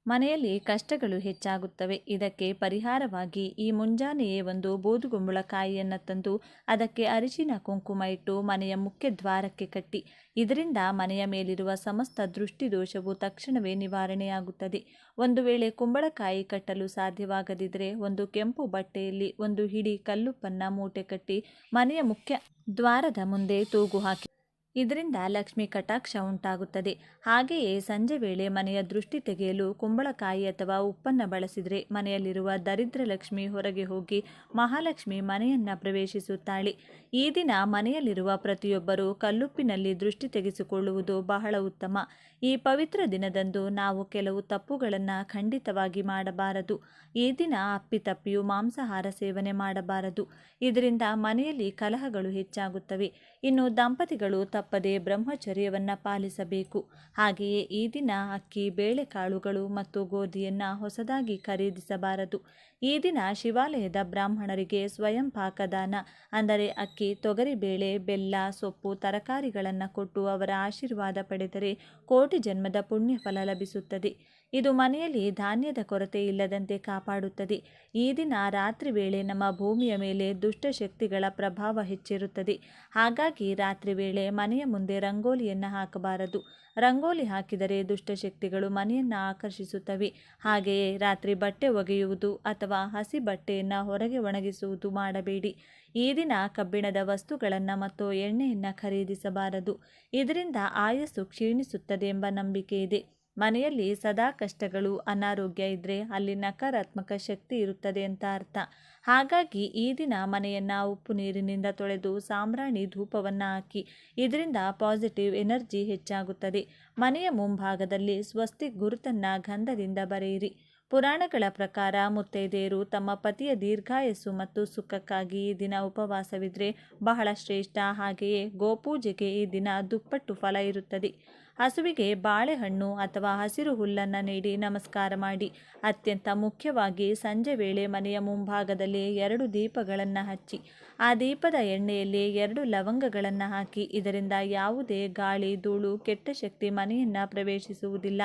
ಮನೆಯಲ್ಲಿ ಕಷ್ಟಗಳು ಹೆಚ್ಚಾಗುತ್ತವೆ. ಇದಕ್ಕೆ ಪರಿಹಾರವಾಗಿ ಈ ಮುಂಜಾನೆಯೇ ಒಂದು ಬೂದುಗುಂಬಳಕಾಯಿಯನ್ನು ತಂದು ಅದಕ್ಕೆ ಅರಿಶಿನ ಕುಂಕುಮ ಇಟ್ಟು ಮನೆಯ ಮುಖ್ಯ ದ್ವಾರಕ್ಕೆ ಕಟ್ಟಿ. ಇದರಿಂದ ಮನೆಯ ಮೇಲಿರುವ ಸಮಸ್ತ ದೃಷ್ಟಿ ದೋಷವು ತಕ್ಷಣವೇ ನಿವಾರಣೆಯಾಗುತ್ತದೆ. ಒಂದು ವೇಳೆ ಕುಂಬಳಕಾಯಿ ಕಟ್ಟಲು ಸಾಧ್ಯವಾಗದಿದ್ದರೆ ಒಂದು ಕೆಂಪು ಬಟ್ಟೆಯಲ್ಲಿ ಒಂದು ಹಿಡಿ ಕಲ್ಲುಪ್ಪನ್ನು ಮೂಟೆ ಕಟ್ಟಿ ಮನೆಯ ಮುಖ್ಯ ದ್ವಾರದ ಮುಂದೆ ತೂಗು ಹಾಕಿ. ಇದರಿಂದ ಲಕ್ಷ್ಮಿ ಕಟಾಕ್ಷ ಉಂಟಾಗುತ್ತದೆ. ಹಾಗೆಯೇ ಸಂಜೆ ವೇಳೆ ಮನೆಯ ದೃಷ್ಟಿ ತೆಗೆಯಲು ಕುಂಬಳಕಾಯಿ ಅಥವಾ ಉಪ್ಪನ್ನು ಬಳಸಿದರೆ ಮನೆಯಲ್ಲಿರುವ ದರಿದ್ರ ಲಕ್ಷ್ಮಿ ಹೊರಗೆ ಹೋಗಿ ಮಹಾಲಕ್ಷ್ಮಿ ಮನೆಯನ್ನು ಪ್ರವೇಶಿಸುತ್ತಾಳೆ. ಈ ದಿನ ಮನೆಯಲ್ಲಿರುವ ಪ್ರತಿಯೊಬ್ಬರೂ ಕಲ್ಲುಪ್ಪಿನಲ್ಲಿ ದೃಷ್ಟಿ ತೆಗೆಸಿಕೊಳ್ಳುವುದು ಬಹಳ ಉತ್ತಮ. ಈ ಪವಿತ್ರ ದಿನದಂದು ನಾವು ಕೆಲವು ತಪ್ಪುಗಳನ್ನು ಖಂಡಿತವಾಗಿ ಮಾಡಬಾರದು. ಈ ದಿನ ಅಪ್ಪಿತಪ್ಪಿಯೂ ಮಾಂಸಾಹಾರ ಸೇವನೆ ಮಾಡಬಾರದು. ಇದರಿಂದ ಮನೆಯಲ್ಲಿ ಕಲಹಗಳು ಹೆಚ್ಚಾಗುತ್ತವೆ. ಇನ್ನು ದಂಪತಿಗಳು ತಪ್ಪದೆ ಬ್ರಹ್ಮಚರ್ಯವನ್ನು ಪಾಲಿಸಬೇಕು. ಹಾಗೆಯೇ ಈ ದಿನ ಅಕ್ಕಿ, ಬೇಳೆಕಾಳುಗಳು ಮತ್ತು ಗೋಧಿಯನ್ನು ಹೊಸದಾಗಿ ಖರೀದಿಸಬಾರದು. ಈ ದಿನ ಶಿವಾಲಯದ ಬ್ರಾಹ್ಮಣರಿಗೆ ಸ್ವಯಂ ಪಾಕದಾನ ಅಂದರೆ ಅಕ್ಕಿ, ತೊಗರಿಬೇಳೆ, ಬೆಲ್ಲ, ಸೊಪ್ಪು, ತರಕಾರಿಗಳನ್ನು ಕೊಟ್ಟು ಅವರ ಆಶೀರ್ವಾದ ಪಡೆದರೆ ಕೋಟಿ ಜನ್ಮದ ಪುಣ್ಯ ಫಲ ಲಭಿಸುತ್ತದೆ. ಇದು ಮನೆಯಲ್ಲಿ ಧಾನ್ಯದ ಕೊರತೆ ಇಲ್ಲದಂತೆ ಕಾಪಾಡುತ್ತದೆ. ಈ ದಿನ ರಾತ್ರಿ ವೇಳೆ ನಮ್ಮ ಭೂಮಿಯ ಮೇಲೆ ದುಷ್ಟಶಕ್ತಿಗಳ ಪ್ರಭಾವ ಹೆಚ್ಚಿರುತ್ತದೆ. ಹಾಗಾಗಿ ರಾತ್ರಿ ವೇಳೆ ಮನೆಯ ಮುಂದೆ ರಂಗೋಲಿಯನ್ನು ಹಾಕಬಾರದು. ರಂಗೋಲಿ ಹಾಕಿದರೆ ದುಷ್ಟಶಕ್ತಿಗಳು ಮನೆಯನ್ನು ಆಕರ್ಷಿಸುತ್ತವೆ. ಹಾಗೆಯೇ ರಾತ್ರಿ ಬಟ್ಟೆ ಒಗೆಯುವುದು ಅಥವಾ ಹಸಿ ಬಟ್ಟೆಯನ್ನು ಹೊರಗೆ ಒಣಗಿಸುವುದು ಮಾಡಬೇಡಿ. ಈ ದಿನ ಕಬ್ಬಿಣದ ವಸ್ತುಗಳನ್ನು ಮತ್ತು ಎಣ್ಣೆಯನ್ನು ಖರೀದಿಸಬಾರದು. ಇದರಿಂದ ಆಯಸ್ಸು ಕ್ಷೀಣಿಸುತ್ತದೆ ಎಂಬ ನಂಬಿಕೆ ಇದೆ. ಮನೆಯಲ್ಲಿ ಸದಾ ಕಷ್ಟಗಳು, ಅನಾರೋಗ್ಯ ಇದ್ದರೆ ಅಲ್ಲಿ ನಕಾರಾತ್ಮಕ ಶಕ್ತಿ ಇರುತ್ತದೆ ಅಂತ ಅರ್ಥ. ಹಾಗಾಗಿ ಈ ದಿನ ಮನೆಯನ್ನು ಉಪ್ಪು ನೀರಿನಿಂದ ತೊಳೆದು ಸಾಂಬ್ರಾಣಿ ಧೂಪವನ್ನು ಹಾಕಿ. ಇದರಿಂದ ಪಾಸಿಟಿವ್ ಎನರ್ಜಿ ಹೆಚ್ಚಾಗುತ್ತದೆ. ಮನೆಯ ಮುಂಭಾಗದಲ್ಲಿ ಸ್ವಸ್ತಿಕ್ ಗುರುತನ್ನು ಗಂಧದಿಂದ ಬರೆಯಿರಿ. ಪುರಾಣಗಳ ಪ್ರಕಾರ ಮುತ್ತೈದೆಯರು ತಮ್ಮ ಪತಿಯ ದೀರ್ಘಾಯಸ್ಸು ಮತ್ತು ಸುಖಕ್ಕಾಗಿ ಈ ದಿನ ಉಪವಾಸವಿದ್ದರೆ ಬಹಳ ಶ್ರೇಷ್ಠ. ಹಾಗೆಯೇ ಗೋಪೂಜೆಗೆ ಈ ದಿನ ದುಪ್ಪಟ್ಟು ಫಲ ಇರುತ್ತದೆ. ಹಸುವಿಗೆ ಬಾಳೆಹಣ್ಣು ಅಥವಾ ಹಸಿರು ಹುಲ್ಲನ್ನು ನೀಡಿ ನಮಸ್ಕಾರ ಮಾಡಿ. ಅತ್ಯಂತ ಮುಖ್ಯವಾಗಿ ಸಂಜೆ ವೇಳೆ ಮನೆಯ ಮುಂಭಾಗದಲ್ಲಿ 2 ದೀಪಗಳನ್ನು ಹಚ್ಚಿ ಆ ದೀಪದ ಎಣ್ಣೆಯಲ್ಲಿ 2 ಲವಂಗಗಳನ್ನು ಹಾಕಿ. ಇದರಿಂದ ಯಾವುದೇ ಗಾಳಿ, ಧೂಳು, ಕೆಟ್ಟ ಶಕ್ತಿ ಮನೆಯನ್ನು ಪ್ರವೇಶಿಸುವುದಿಲ್ಲ.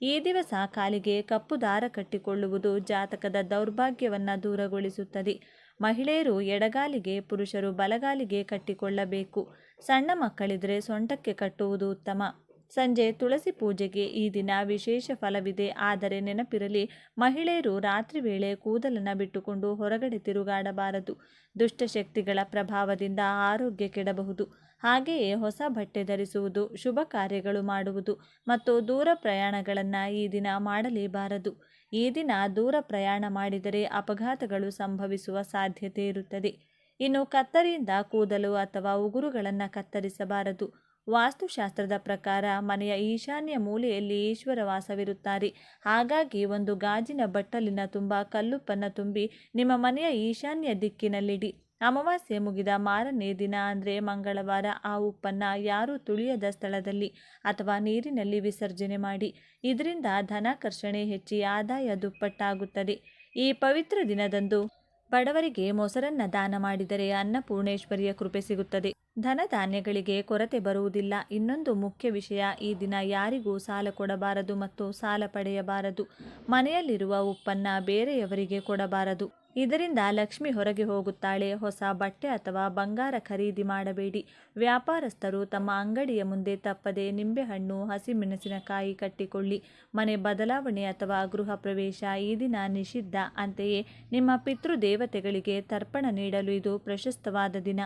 ಈ ದಿವಸ ಕಾಲಿಗೆ ಕಪ್ಪು ದಾರ ಕಟ್ಟಿಕೊಳ್ಳುವುದು ಜಾತಕದ ದೌರ್ಭಾಗ್ಯವನ್ನು ದೂರಗೊಳಿಸುತ್ತದೆ. ಮಹಿಳೆಯರು ಎಡಗಾಲಿಗೆ, ಪುರುಷರು ಬಲಗಾಲಿಗೆ ಕಟ್ಟಿಕೊಳ್ಳಬೇಕು. ಸಣ್ಣ ಮಕ್ಕಳಿದ್ದರೆ ಸೊಂಟಕ್ಕೆ ಕಟ್ಟುವುದು ಉತ್ತಮ. ಸಂಜೆ ತುಳಸಿ ಪೂಜೆಗೆ ಈ ದಿನ ವಿಶೇಷ ಫಲವಿದೆ. ಆದರೆ ನೆನಪಿರಲಿ, ಮಹಿಳೆಯರು ರಾತ್ರಿ ವೇಳೆ ಕೂದಲನ್ನು ಬಿಟ್ಟುಕೊಂಡು ಹೊರಗಡೆ ತಿರುಗಾಡಬಾರದು. ದುಷ್ಟಶಕ್ತಿಗಳ ಪ್ರಭಾವದಿಂದ ಆರೋಗ್ಯ ಕೆಡಬಹುದು. ಹಾಗೆಯೇ ಹೊಸ ಬಟ್ಟೆ ಧರಿಸುವುದು, ಶುಭ ಕಾರ್ಯಗಳು ಮಾಡುವುದು ಮತ್ತು ದೂರ ಪ್ರಯಾಣಗಳನ್ನು ಈ ದಿನ ಮಾಡಲೇಬಾರದು. ಈ ದಿನ ದೂರ ಪ್ರಯಾಣ ಮಾಡಿದರೆ ಅಪಘಾತಗಳು ಸಂಭವಿಸುವ ಸಾಧ್ಯತೆ ಇರುತ್ತದೆ. ಇನ್ನು ಕತ್ತರಿಯಿಂದ ಕೂದಲು ಅಥವಾ ಉಗುರುಗಳನ್ನು ಕತ್ತರಿಸಬಾರದು. ವಾಸ್ತುಶಾಸ್ತ್ರದ ಪ್ರಕಾರ ಮನೆಯ ಈಶಾನ್ಯ ಮೂಲೆಯಲ್ಲಿ ಈಶ್ವರ ವಾಸವಿರುತ್ತಾರೆ. ಹಾಗಾಗಿ ಒಂದು ಗಾಜಿನ ಬಟ್ಟಲಿನ ತುಂಬ ಕಲ್ಲುಪ್ಪನ್ನು ತುಂಬಿ ನಿಮ್ಮ ಮನೆಯ ಈಶಾನ್ಯ ದಿಕ್ಕಿನಲ್ಲಿಡಿ. ಅಮಾವಾಸ್ಯೆ ಮುಗಿದ ಮಾರನೇ ದಿನ ಅಂದರೆ ಮಂಗಳವಾರ ಆ ಉಪ್ಪನ್ನು ಯಾರೂ ತುಳಿಯದ ಸ್ಥಳದಲ್ಲಿ ಅಥವಾ ನೀರಿನಲ್ಲಿ ವಿಸರ್ಜನೆ ಮಾಡಿ. ಇದರಿಂದ ಧನಾಕರ್ಷಣೆ ಹೆಚ್ಚಿ ಆದಾಯ ದುಪ್ಪಟ್ಟಾಗುತ್ತದೆ. ಈ ಪವಿತ್ರ ದಿನದಂದು ಬಡವರಿಗೆ ಮೊಸರನ್ನ ದಾನ ಮಾಡಿದರೆ ಅನ್ನಪೂರ್ಣೇಶ್ವರಿಯ ಕೃಪೆ ಸಿಗುತ್ತದೆ. ಧನಧಾನ್ಯಗಳಿಗೆ ಕೊರತೆ ಬರುವುದಿಲ್ಲ. ಇನ್ನೊಂದು ಮುಖ್ಯ ವಿಷಯ, ಈ ದಿನ ಯಾರಿಗೂ ಸಾಲ ಕೊಡಬಾರದು ಮತ್ತು ಸಾಲ ಪಡೆಯಬಾರದು. ಮನೆಯಲ್ಲಿರುವ ಉಪ್ಪನ್ನು ಬೇರೆಯವರಿಗೆ ಕೊಡಬಾರದು. ಇದರಿಂದ ಲಕ್ಷ್ಮಿ ಹೊರಗೆ ಹೋಗುತ್ತಾಳೆ. ಹೊಸ ಬಟ್ಟೆ ಅಥವಾ ಬಂಗಾರ ಖರೀದಿ ಮಾಡಬೇಡಿ. ವ್ಯಾಪಾರಸ್ಥರು ತಮ್ಮ ಅಂಗಡಿಯ ಮುಂದೆ ತಪ್ಪದೆ ನಿಂಬೆಹಣ್ಣು, ಹಸಿಮೆಣಸಿನಕಾಯಿ ಕಟ್ಟಿಕೊಳ್ಳಿ. ಮನೆ ಬದಲಾವಣೆ ಅಥವಾ ಗೃಹ ಪ್ರವೇಶ ಈ ದಿನ ನಿಷಿದ್ಧ. ಅಂತೆಯೇ ನಿಮ್ಮ ಪಿತೃದೇವತೆಗಳಿಗೆ ತರ್ಪಣ ನೀಡಲು ಇದು ಪ್ರಶಸ್ತವಾದ ದಿನ.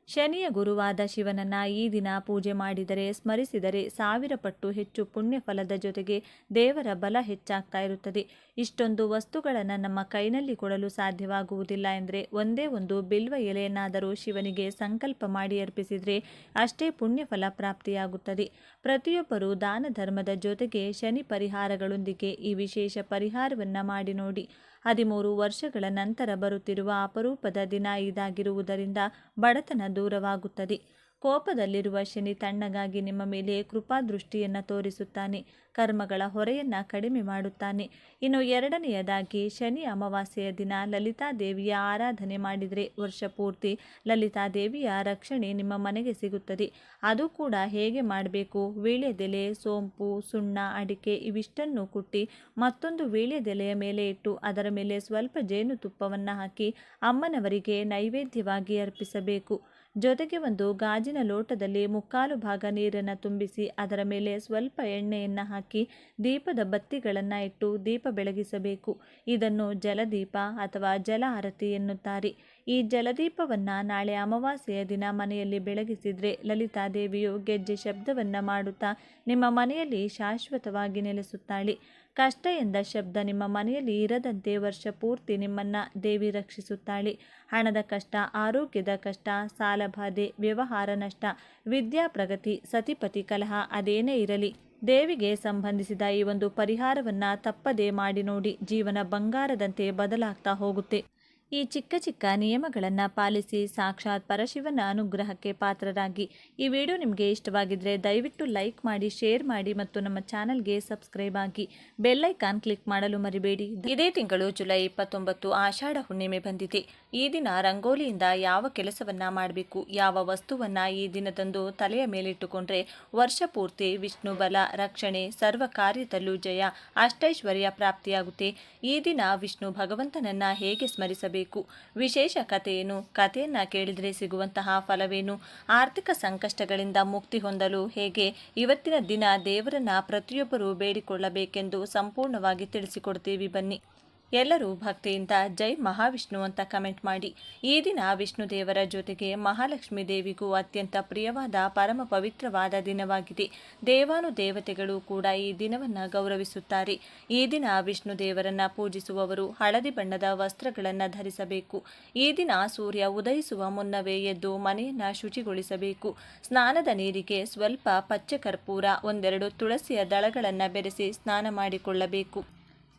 ಶನಿಯ ಗುರುವಾದ ಶಿವನನ್ನ ಈ ದಿನ ಪೂಜೆ ಮಾಡಿದರೆ, ಸ್ಮರಿಸಿದರೆ 1000 ಪಟ್ಟು ಹೆಚ್ಚು ಪುಣ್ಯ ಫಲದ ಜೊತೆಗೆ ದೇವರ ಬಲ ಹೆಚ್ಚಾಗ್ತಾ ಇರುತ್ತದೆ. ಇಷ್ಟೊಂದು ವಸ್ತುಗಳನ್ನು ನಮ್ಮ ಕೈನಲ್ಲಿ ಕೊಡಲು ಸಾಧ್ಯವಾಗುವುದಿಲ್ಲ ಎಂದರೆ ಒಂದೇ ಒಂದು ಬಿಲ್ವ ಎಲೆಯನ್ನಾದರೂ ಶಿವನಿಗೆ ಸಂಕಲ್ಪ ಮಾಡಿ ಅರ್ಪಿಸಿದರೆ ಅಷ್ಟೇ ಪುಣ್ಯಫಲ ಪ್ರಾಪ್ತಿಯಾಗುತ್ತದೆ. ಪ್ರತಿಯೊಬ್ಬರೂ ದಾನ ಧರ್ಮದ ಜೊತೆಗೆ ಶನಿ ಪರಿಹಾರಗಳೊಂದಿಗೆ ಈ ವಿಶೇಷ ಪರಿಹಾರವನ್ನು ಮಾಡಿ ನೋಡಿ. 13 ವರ್ಷಗಳ ನಂತರ ಬರುತ್ತಿರುವ ಅಪರೂಪದ ದಿನ ಇದಾಗಿರುವುದರಿಂದ ಬಡತನ ದೂರವಾಗುತ್ತದೆ. ಕೋಪದಲ್ಲಿರುವ ಶನಿ ತಣ್ಣಗಾಗಿ ನಿಮ್ಮ ಮೇಲೆ ಕೃಪಾದೃಷ್ಟಿಯನ್ನು ತೋರಿಸುತ್ತಾನೆ. ಕರ್ಮಗಳ ಹೊರೆಯನ್ನು ಕಡಿಮೆ ಮಾಡುತ್ತಾನೆ. ಇನ್ನು ಎರಡನೆಯದಾಗಿ, ಶನಿ ಅಮಾವಾಸ್ಯೆಯ ದಿನ ಲಲಿತಾದೇವಿಯ ಆರಾಧನೆ ಮಾಡಿದರೆ ವರ್ಷ ಪೂರ್ತಿ ಲಲಿತಾದೇವಿಯ ರಕ್ಷಣೆ ನಿಮ್ಮ ಮನೆಗೆ ಸಿಗುತ್ತದೆ. ಅದು ಕೂಡ ಹೇಗೆ ಮಾಡಬೇಕು? ವೀಳ್ಯದೆಲೆ, ಸೋಂಪು, ಸುಣ್ಣ, ಅಡಿಕೆ ಇವಿಷ್ಟನ್ನು ಕುಟ್ಟಿ ಮತ್ತೊಂದು ವೀಳ್ಯದೆಲೆಯ ಮೇಲೆ ಇಟ್ಟು ಅದರ ಮೇಲೆ ಸ್ವಲ್ಪ ಜೇನುತುಪ್ಪವನ್ನು ಹಾಕಿ ಅಮ್ಮನವರಿಗೆ ನೈವೇದ್ಯವಾಗಿ ಅರ್ಪಿಸಬೇಕು. ಜೊತೆಗೆ ಒಂದು ಗಾಜಿನ ಲೋಟದಲ್ಲಿ 3/4 ಭಾಗ ನೀರನ್ನು ತುಂಬಿಸಿ ಅದರ ಮೇಲೆ ಸ್ವಲ್ಪ ಎಣ್ಣೆಯನ್ನು ಹಾಕಿ ದೀಪದ ಬತ್ತಿಗಳನ್ನು ಇಟ್ಟು ದೀಪ ಬೆಳಗಿಸಬೇಕು. ಇದನ್ನು ಜಲದೀಪ ಅಥವಾ ಜಲ ಆರತಿ ಎನ್ನುತ್ತಾರೆ. ಈ ಜಲದೀಪವನ್ನು ನಾಳೆ ಅಮಾವಾಸ್ಯೆಯ ದಿನ ಮನೆಯಲ್ಲಿ ಬೆಳಗಿಸಿದರೆ ಲಲಿತಾದೇವಿಯು ಗೆಜ್ಜೆ ಶಬ್ದವನ್ನು ಮಾಡುತ್ತಾ ನಿಮ್ಮ ಮನೆಯಲ್ಲಿ ಶಾಶ್ವತವಾಗಿ ನೆಲೆಸುತ್ತಾಳೆ. ಕಷ್ಟ ಎಂದ ಶಬ್ದ ನಿಮ್ಮ ಮನೆಯಲ್ಲಿ ಇರದಂತೆ ವರ್ಷ ಪೂರ್ತಿ ನಿಮ್ಮನ್ನು ದೇವಿ ರಕ್ಷಿಸುತ್ತಾಳೆ. ಹಣದ ಕಷ್ಟ, ಆರೋಗ್ಯದ ಕಷ್ಟ, ಸಾಲಬಾಧೆ, ವ್ಯವಹಾರ ನಷ್ಟ, ವಿದ್ಯಾ ಪ್ರಗತಿ, ಸತಿಪತಿ ಕಲಹ ಅದೇನೇ ಇರಲಿ, ದೇವಿಗೆ ಸಂಬಂಧಿಸಿದ ಈ ಒಂದು ಪರಿಹಾರವನ್ನು ತಪ್ಪದೇ ಮಾಡಿ ನೋಡಿ. ಜೀವನ ಬಂಗಾರದಂತೆ ಬದಲಾಗ್ತಾ ಹೋಗುತ್ತೆ. ಈ ಚಿಕ್ಕ ಚಿಕ್ಕ ನಿಯಮಗಳನ್ನು ಪಾಲಿಸಿ ಸಾಕ್ಷಾತ್ ಪರಶಿವನ ಅನುಗ್ರಹಕ್ಕೆ ಪಾತ್ರರಾಗಿ. ಈ ವಿಡಿಯೋ ನಿಮಗೆ ಇಷ್ಟವಾಗಿದ್ದರೆ ದಯವಿಟ್ಟು ಲೈಕ್ ಮಾಡಿ, ಶೇರ್ ಮಾಡಿ ಮತ್ತು ನಮ್ಮ ಚಾನಲ್ಗೆ ಸಬ್ಸ್ಕ್ರೈಬ್ ಆಗಿ. ಬೆಲ್ ಐಕಾನ್ ಕ್ಲಿಕ್ ಮಾಡಲು ಮರಿಬೇಡಿ. ಇದೇ ತಿಂಗಳು ಜುಲೈ 29 ಆಷಾಢ ಹುಣ್ಣಿಮೆ ಬಂದಿದೆ. ಈ ದಿನ ರಂಗೋಲಿಯಿಂದ ಯಾವ ಕೆಲಸವನ್ನ ಮಾಡಬೇಕು, ಯಾವ ವಸ್ತುವನ್ನ ಈ ದಿನದಂದು ತಲೆಯ ಮೇಲಿಟ್ಟುಕೊಂಡ್ರೆ ವರ್ಷ ಪೂರ್ತಿ ವಿಷ್ಣು ಬಲ, ರಕ್ಷಣೆ, ಸರ್ವ ಕಾರ್ಯದಲ್ಲೂ ಜಯ, ಅಷ್ಟೈಶ್ವರ್ಯ ಪ್ರಾಪ್ತಿಯಾಗುತ್ತೆ. ಈ ದಿನ ವಿಷ್ಣು ಭಗವಂತನನ್ನ ಹೇಗೆ ಸ್ಮರಿಸಬೇಕು, ವಿಶೇಷ ಕಥೆಯೇನು, ಕಥೆಯನ್ನ ಕೇಳಿದರೆ ಸಿಗುವಂತಹ ಫಲವೇನು, ಆರ್ಥಿಕ ಸಂಕಷ್ಟಗಳಿಂದ ಮುಕ್ತಿ ಹೊಂದಲು ಹೇಗೆ, ಇವತ್ತಿನ ದಿನ ದೇವರನ್ನ ಪ್ರತಿಯೊಬ್ಬರೂ ಬೇಡಿಕೊಳ್ಳಬೇಕೆಂದು ಸಂಪೂರ್ಣವಾಗಿ ತಿಳಿಸಿಕೊಡ್ತೀವಿ. ಬನ್ನಿ. ಎಲ್ಲರೂ ಭಕ್ತಿಯಿಂದ ಜೈ ಮಹಾವಿಷ್ಣು ಅಂತ ಕಮೆಂಟ್ ಮಾಡಿ. ಈ ದಿನ ವಿಷ್ಣು ದೇವರ ಜೊತೆಗೆ ಮಹಾಲಕ್ಷ್ಮಿ ದೇವಿಗೂ ಅತ್ಯಂತ ಪ್ರಿಯವಾದ ಪರಮ ಪವಿತ್ರವಾದ ದಿನವಾಗಿದೆ. ದೇವಾನುದೇವತೆಗಳು ಕೂಡ ಈ ದಿನವನ್ನು ಗೌರವಿಸುತ್ತಾರೆ. ಈ ದಿನ ವಿಷ್ಣು ದೇವರನ್ನ ಪೂಜಿಸುವವರು ಹಳದಿ ಬಣ್ಣದ ವಸ್ತ್ರಗಳನ್ನು ಧರಿಸಬೇಕು. ಈ ದಿನ ಸೂರ್ಯ ಉದಯಿಸುವ ಮುನ್ನವೇ ಎದ್ದು ಮನೆಯನ್ನು ಶುಚಿಗೊಳಿಸಬೇಕು. ಸ್ನಾನದ ನೀರಿಗೆ ಸ್ವಲ್ಪ ಪಚ್ಚೆ ಕರ್ಪೂರ, 1-2 ತುಳಸಿಯ ದಳಗಳನ್ನು ಬೆರೆಸಿ ಸ್ನಾನ ಮಾಡಿಕೊಳ್ಳಬೇಕು.